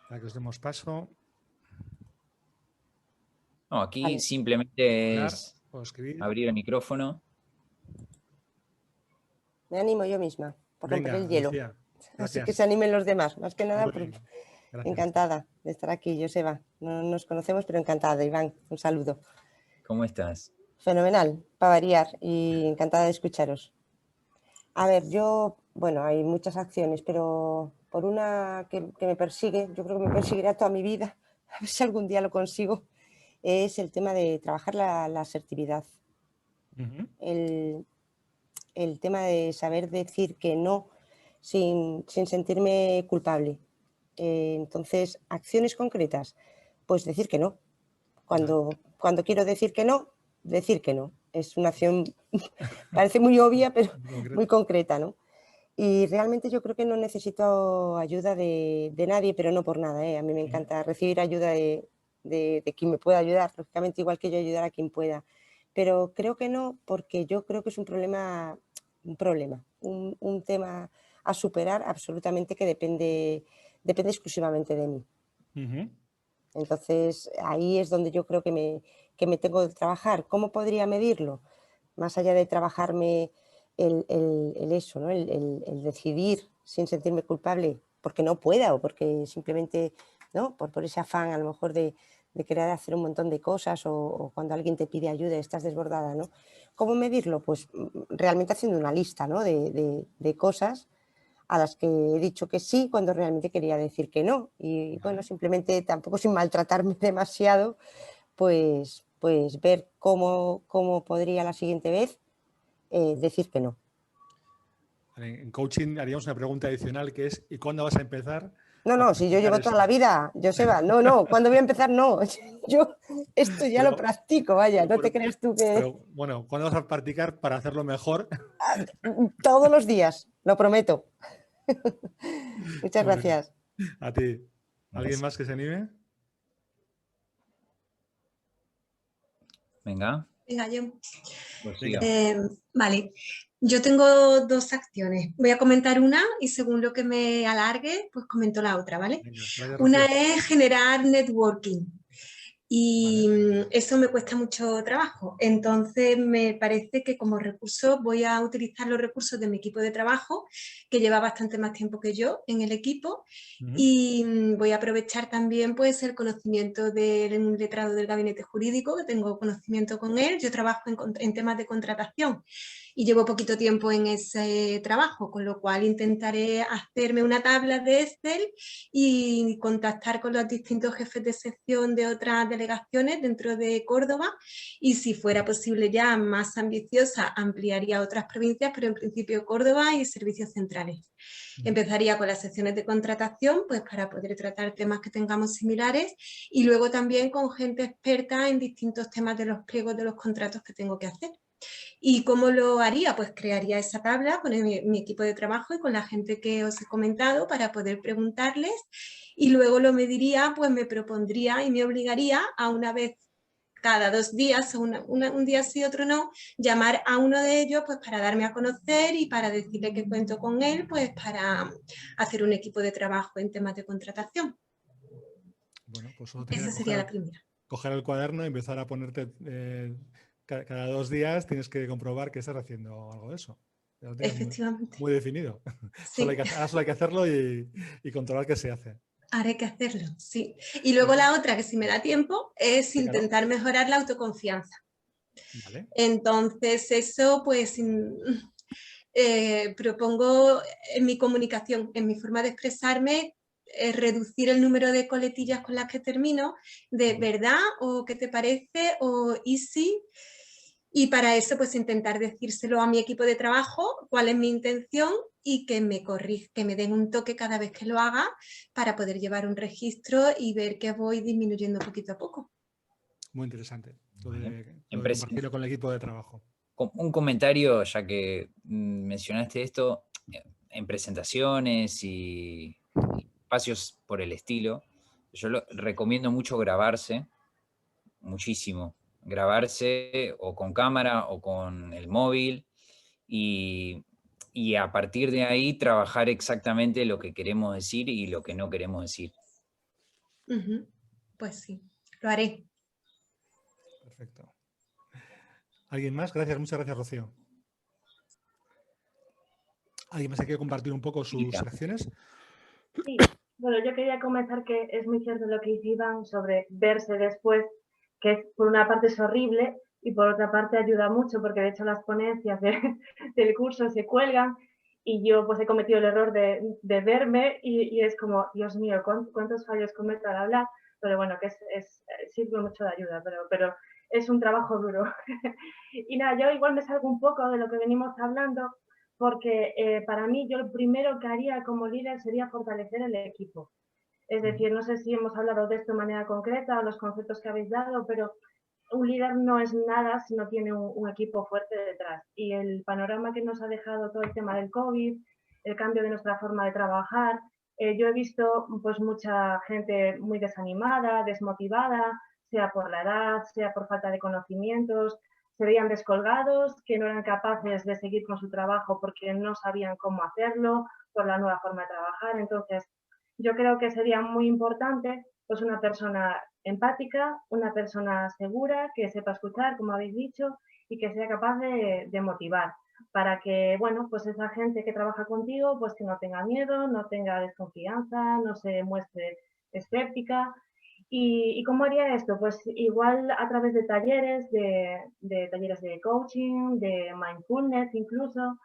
para que os demos paso. No, aquí Vale. simplemente Hablar es o escribir. abrir el micrófono. Me animo yo misma por romper Venga, el hielo. Lucía. Así Gracias. que se animen los demás. Más que nada, Muy pues, bien, gracias. encantada de estar aquí, Joseba. No nos conocemos, pero encantada. Iván, un saludo. ¿Cómo estás? Fenomenal, para variar, y encantada de escucharos. A ver, bueno, hay muchas acciones, pero por una que me persigue, yo creo que me perseguirá toda mi vida, a ver si algún día lo consigo, es el tema de trabajar la asertividad. Ujú. El tema de saber decir que no sin sentirme culpable. Entonces, acciones concretas, pues decir que no. Cuando quiero decir que no, decir que no. Es una acción, parece muy obvia, pero muy concreta, ¿no? Y realmente yo creo que no necesito ayuda de nadie, pero no por nada, ¿eh? A mí me encanta recibir ayuda de quien me pueda ayudar, lógicamente igual que yo ayudar a quien pueda. Pero creo que no, porque yo creo que es un tema a superar absolutamente que depende exclusivamente de mí. Ujú. Entonces, ahí es donde yo creo que me tengo que trabajar. ¿Cómo podría medirlo? Más allá de trabajarme eso, ¿no? el decidir sin sentirme culpable porque no pueda o porque simplemente, ¿no? por ese afán a lo mejor de querer hacer un montón de cosas o cuando alguien te pide ayuda y estás desbordada, ¿no? ¿Cómo medirlo? Pues realmente haciendo una lista, ¿no? de cosas a las que he dicho que sí cuando realmente quería decir que no. Y bueno, simplemente tampoco sin maltratarme demasiado, pues ver cómo podría la siguiente vez decir que no. En coaching haríamos una pregunta adicional que es ¿y cuándo vas a empezar? No, si yo llevo toda la vida, Joseba, no, ¿cuándo voy a empezar? No, yo esto ya lo practico, vaya, no te creas tú que... Pero bueno, ¿cuándo vas a practicar para hacerlo mejor? Todos los días, lo prometo. Muchas gracias. A ti. ¿Alguien Gracias. más que se anime? Venga. Venga, yo. Rocío. Vale, yo tengo dos acciones. Voy a comentar una y según lo que me alargue, pues comento la otra, ¿vale? Venga, gracias, Una Rocío. es generar networking. Y eso me cuesta mucho trabajo. Entonces me parece que como recurso voy a utilizar los recursos de mi equipo de trabajo, que lleva bastante más tiempo que yo en el equipo, y voy a aprovechar también pues el conocimiento del letrado del gabinete jurídico, que tengo conocimiento con él. Yo trabajo en temas de contratación y llevo poquito tiempo en ese trabajo, con lo cual intentaré hacerme una tabla de Excel y contactar con los distintos jefes de sección de otras delegaciones dentro de Córdoba, y si fuera posible ya más ambiciosa ampliaría a otras provincias, pero en principio Córdoba y servicios centrales. Empezaría con las secciones de contratación, pues para poder tratar temas que tengamos similares, y luego también con gente experta en distintos temas de los pliegos de los contratos que tengo que hacer. ¿Y cómo lo haría? Pues crearía esa tabla con mi equipo de trabajo y con la gente que os he comentado para poder preguntarles, y luego lo mediría, pues me propondría y me obligaría a una vez cada 2 días, o un día sí, otro no, llamar a uno de ellos pues para darme a conocer y para decirle que cuento con él pues para hacer un equipo de trabajo en temas de contratación. Bueno, pues solo Esa sería la primera. Coger el cuaderno y empezar a ponerte cada 2 días tienes que comprobar que estás haciendo algo de eso. Ya lo tienes Efectivamente. muy definido. Sí. Ahora solo hay que hacerlo y controlar qué se hace. Haré que hacerlo, sí. Y luego la otra, que si me da tiempo, es intentar mejorar la autoconfianza. Vale. Entonces, eso pues propongo en mi comunicación, en mi forma de expresarme, reducir el número de coletillas con las que termino, de verdad, o qué te parece, o y sí. Y para eso, pues intentar decírselo a mi equipo de trabajo, cuál es mi intención, y que me que me den un toque cada vez que lo haga para poder llevar un registro y ver que voy disminuyendo poquito a poco. Muy interesante. Lo de Empresa. compartirlo con el equipo de trabajo. Un comentario, ya que mencionaste esto, en presentaciones y espacios por el estilo, yo recomiendo mucho grabarse, muchísimo. Grabarse o con cámara o con el móvil y y a partir de ahí trabajar exactamente lo que queremos decir y lo que no queremos decir. Pues sí, lo haré. Perfecto. ¿Alguien más? Gracias, muchas gracias, Rocío. ¿Alguien más que quiere compartir un poco sus reacciones? Sí, bueno, yo quería comentar que es muy cierto lo que dice Iván sobre verse después, que es, por una parte es horrible y por otra parte ayuda mucho, porque de hecho las ponencias del curso se cuelgan y yo pues he cometido el error de verme y es como, Dios mío, ¿cuántos fallos cometo al hablar? Pero bueno, que sirve mucho de ayuda, pero es un trabajo duro. Y nada, yo igual me salgo un poco de lo que venimos hablando, porque para mí yo lo primero que haría como líder sería fortalecer el equipo. Es decir, no sé si hemos hablado de esto de manera concreta o los conceptos que habéis dado, pero un líder no es nada si no tiene un equipo fuerte detrás. Y el panorama que nos ha dejado todo el tema del COVID, el cambio de nuestra forma de trabajar, yo he visto pues mucha gente muy desanimada, desmotivada, sea por la edad, sea por falta de conocimientos, se veían descolgados, que no eran capaces de seguir con su trabajo porque no sabían cómo hacerlo, por la nueva forma de trabajar. Entonces, yo creo que sería muy importante pues una persona empática, una persona segura, que sepa escuchar, como habéis dicho, y que sea capaz de motivar, para que, bueno, pues esa gente que trabaja contigo, pues que no tenga miedo, no tenga desconfianza, no se muestre escéptica. ¿Y cómo haría esto? Pues igual a través de talleres, de talleres de coaching, de mindfulness incluso,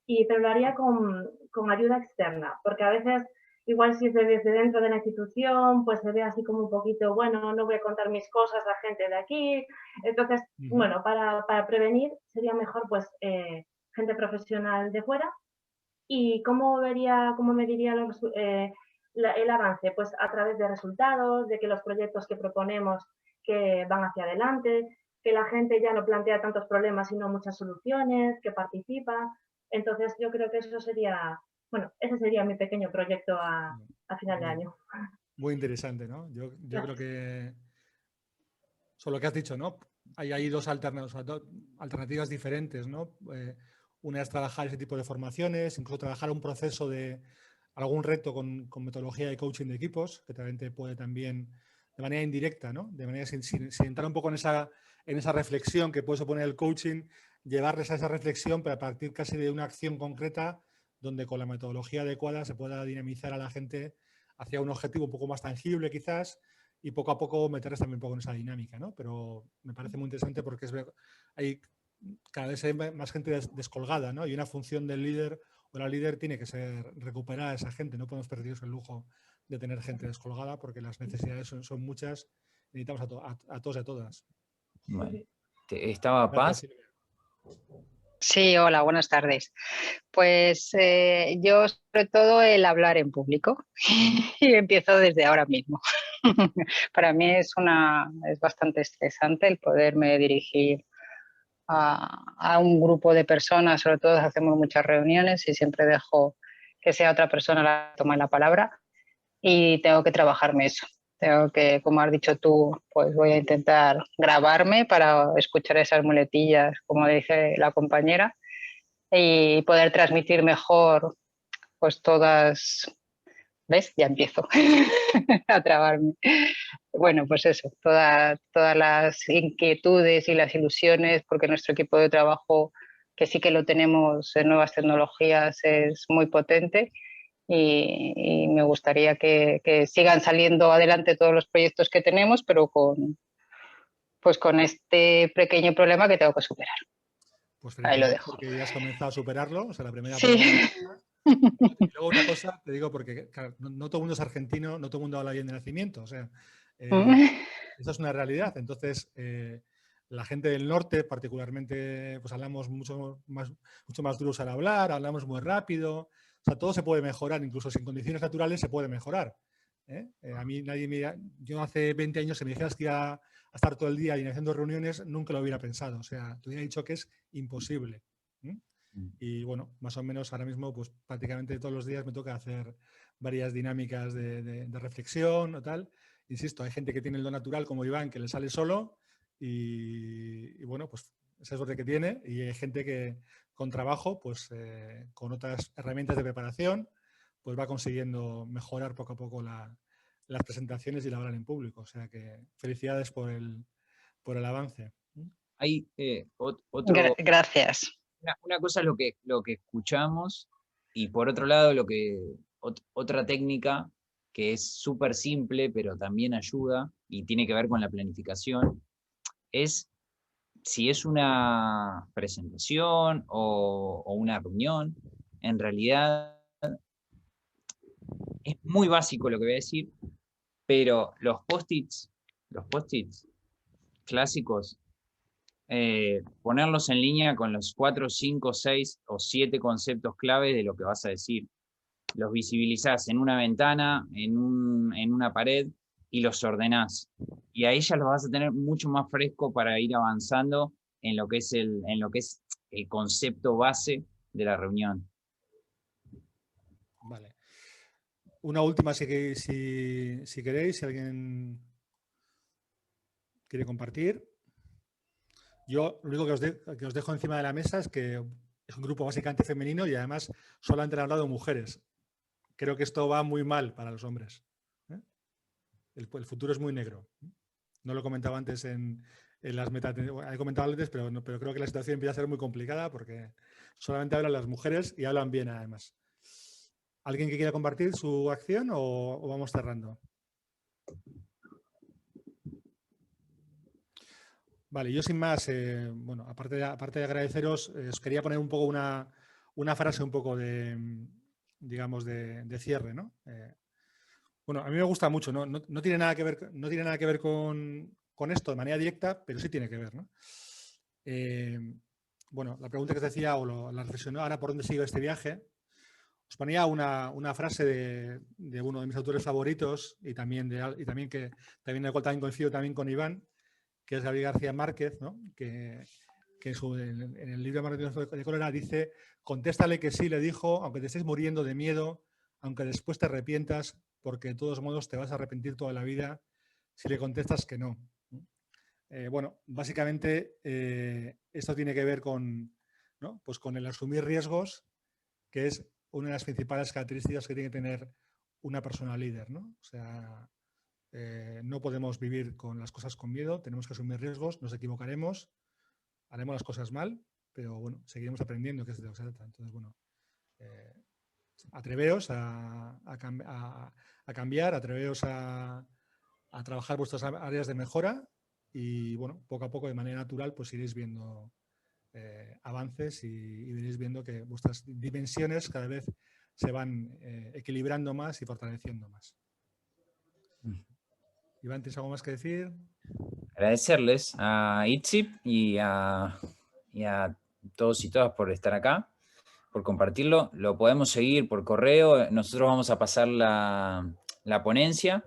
pero lo haría con ayuda externa, porque a veces igual si es desde dentro de la institución, pues se ve así como un poquito, bueno, no voy a contar mis cosas a gente de aquí. Entonces, bueno, para prevenir sería mejor pues gente profesional de fuera. ¿Y cómo mediría el avance? Pues a través de resultados, de que los proyectos que proponemos que van hacia adelante, que la gente ya no plantea tantos problemas sino muchas soluciones, que participa. Entonces yo creo que eso sería, bueno, ese sería mi pequeño proyecto a final de año. Muy interesante, ¿no? Yo creo que sobre lo que has dicho, ¿no? Hay dos alternativas diferentes, ¿no? Una es trabajar ese tipo de formaciones, incluso trabajar un proceso de algún reto con metodología de coaching de equipos, que también puede también, de manera indirecta, ¿no? De manera sin entrar un poco en esa reflexión que puede suponer el coaching, llevarles a esa reflexión, pero a partir casi de una acción concreta, donde con la metodología adecuada se pueda dinamizar a la gente hacia un objetivo un poco más tangible quizás, y poco a poco meterles también un poco en esa dinámica, ¿no? Pero me parece muy interesante porque hay cada vez hay más gente descolgada, ¿no? Y una función del líder o la líder tiene que ser recuperar a esa gente. No podemos perdernos el lujo de tener gente descolgada porque las necesidades son muchas. Necesitamos a todos y a todas. Vale. ¿Estaba Paz? Sí, hola, buenas tardes. Pues yo sobre todo el hablar en público y empiezo desde ahora mismo. Para mí es bastante estresante el poderme dirigir a un grupo de personas, sobre todo hacemos muchas reuniones y siempre dejo que sea otra persona la que tome la palabra y tengo que trabajarme eso. Tengo que, como has dicho tú, pues voy a intentar grabarme para escuchar esas muletillas, como dice la compañera, y poder transmitir mejor pues todas. ¿Ves? Ya empiezo a trabarme. Bueno, pues eso, todas las inquietudes y las ilusiones, porque nuestro equipo de trabajo, que sí que lo tenemos en nuevas tecnologías, es muy potente y me gustaría que sigan saliendo adelante todos los proyectos que tenemos, pero con este pequeño problema que tengo que superar. Pues ahí lo dejo. porque ya has comenzado a superarlo, o sea, la primera sí. prueba. Y luego una cosa, te digo, porque claro, no todo el mundo es argentino, no todo el mundo habla bien de nacimiento, o sea, eso es una realidad. Entonces, la gente del norte, particularmente, pues hablamos mucho más duros al hablar, hablamos muy rápido, o sea, todo se puede mejorar, incluso sin condiciones naturales se puede mejorar. A mí yo hace 20 años, si me dijeras que iba a estar todo el día y haciendo reuniones, nunca lo hubiera pensado, o sea, te hubiera dicho que es imposible. Y bueno, más o menos ahora mismo, pues prácticamente todos los días me toca hacer varias dinámicas de reflexión o tal. Insisto, hay gente que tiene el don natural como Iván, que le sale solo y bueno, pues esa es suerte que tiene. Y hay gente que, con trabajo, pues con otras herramientas de preparación, pues va consiguiendo mejorar poco a poco las presentaciones y el hablar en público. O sea que felicidades por el avance. Hay otro... Gracias. Una cosa es lo que escuchamos y por otro lado otra técnica que es súper simple pero también ayuda y tiene que ver con la planificación es si es una presentación o una reunión, en realidad es muy básico lo que voy a decir, pero los post-its clásicos, ponerlos en línea con los 4, 5, 6 o 7 conceptos claves de lo que vas a decir. Los visibilizás en una ventana, en una pared y los ordenás. Y ahí ya los vas a tener mucho más fresco para ir avanzando en lo que es el concepto base de la reunión. Vale. Una última, si queréis, si alguien quiere compartir. Yo lo único que os dejo encima de la mesa es que es un grupo básicamente femenino y además solamente han hablado mujeres. Creo que esto va muy mal para los hombres. El futuro es muy negro. No lo comentaba antes en las metas. He comentado antes, pero creo que la situación empieza a ser muy complicada porque solamente hablan las mujeres y hablan bien además. ¿Alguien que quiera compartir su acción o vamos cerrando? Vale, yo sin más, bueno, aparte de agradeceros, os quería poner un poco una frase un poco de, digamos, de cierre, ¿no? Bueno, a mí me gusta mucho, ¿no? No tiene nada que ver con esto de manera directa, pero sí tiene que ver, ¿no? Bueno, la pregunta que os decía, o la reflexión ahora por dónde sigue este viaje, os ponía una frase de uno de mis autores favoritos y también en el cual también coincido también con Iván, que es Gabriel García Márquez, ¿no? que en el libro Martín de Cólera dice: contéstale que sí, le dijo, aunque te estés muriendo de miedo, aunque después te arrepientas, porque de todos modos te vas a arrepentir toda la vida si le contestas que no. Bueno, básicamente esto tiene que ver con, ¿no? Pues con el asumir riesgos, que es una de las principales características que tiene que tener una persona líder, ¿no? O sea, no podemos vivir con las cosas con miedo, tenemos que asumir riesgos, nos equivocaremos, haremos las cosas mal, pero bueno, seguiremos aprendiendo, que es de lo que se trata. Entonces, bueno, atreveos a cambiar, atreveos a trabajar vuestras áreas de mejora y, bueno, poco a poco, de manera natural, pues iréis viendo avances y iréis viendo que vuestras dimensiones cada vez se van equilibrando más y fortaleciendo más. Iván, ¿tienes algo más que decir? Agradecerles a ITSIP y a todos y todas por estar acá, por compartirlo. Lo podemos seguir por correo. Nosotros vamos a pasar la ponencia.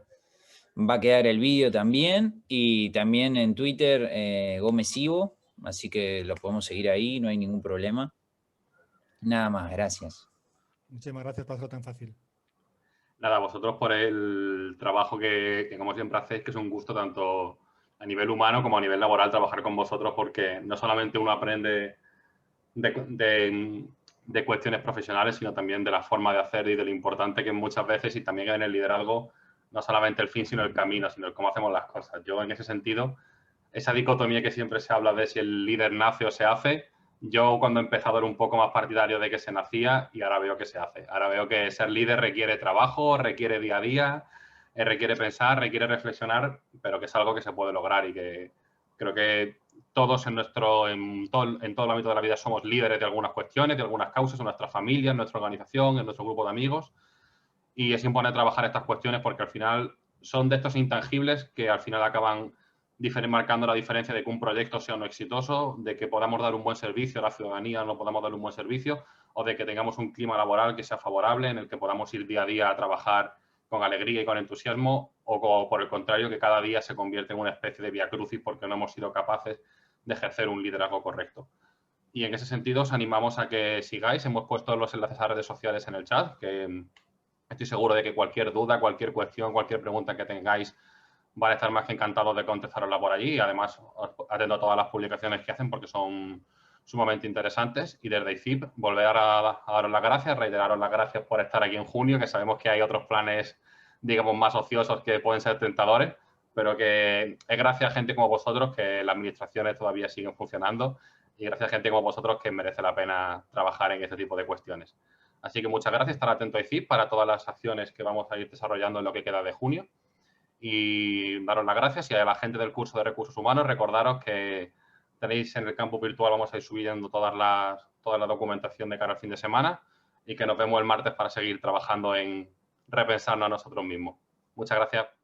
Va a quedar el vídeo también. Y también en Twitter, Gómez Ivo. Así que lo podemos seguir ahí, no hay ningún problema. Nada más, gracias. Muchísimas gracias por hacerlo tan fácil. Nada, vosotros por el trabajo que como siempre hacéis, que es un gusto tanto a nivel humano como a nivel laboral trabajar con vosotros, porque no solamente uno aprende de cuestiones profesionales, sino también de la forma de hacer y de lo importante que es muchas veces, y también en el liderazgo, no solamente el fin, sino el camino, sino el cómo hacemos las cosas. Yo, en ese sentido, esa dicotomía que siempre se habla de si el líder nace o se hace, yo cuando he empezado era un poco más partidario de que se nacía y ahora veo que se hace. Ahora veo que ser líder requiere trabajo, requiere día a día, requiere pensar, requiere reflexionar, pero que es algo que se puede lograr y que creo que todos en todo el ámbito de la vida somos líderes de algunas cuestiones, de algunas causas, en nuestra familia, en nuestra organización, en nuestro grupo de amigos. Y es importante trabajar estas cuestiones porque al final son de estos intangibles que al final acaban marcando la diferencia de que un proyecto sea o no exitoso, de que podamos dar un buen servicio a la ciudadanía o no podamos dar un buen servicio, o de que tengamos un clima laboral que sea favorable, en el que podamos ir día a día a trabajar con alegría y con entusiasmo, o por el contrario, que cada día se convierte en una especie de vía crucis porque no hemos sido capaces de ejercer un liderazgo correcto. Y en ese sentido os animamos a que sigáis. Hemos puesto los enlaces a redes sociales en el chat, que estoy seguro de que cualquier duda, cualquier cuestión, cualquier pregunta que tengáis, van a estar más que encantados de contestarosla por allí. Y además, atento a todas las publicaciones que hacen porque son sumamente interesantes. Y desde ICIP volver a daros las gracias, reiteraros las gracias por estar aquí en junio, que sabemos que hay otros planes, digamos, más ociosos que pueden ser tentadores, pero que es gracias a gente como vosotros que las administraciones todavía siguen funcionando y gracias a gente como vosotros que merece la pena trabajar en este tipo de cuestiones. Así que muchas gracias, estar atento a ICIP para todas las acciones que vamos a ir desarrollando en lo que queda de junio. Y daros las gracias, y a la gente del curso de Recursos Humanos, recordaros que tenéis en el campus virtual, vamos a ir subiendo toda la documentación de cara al fin de semana, y que nos vemos el martes para seguir trabajando en repensarnos a nosotros mismos. Muchas gracias.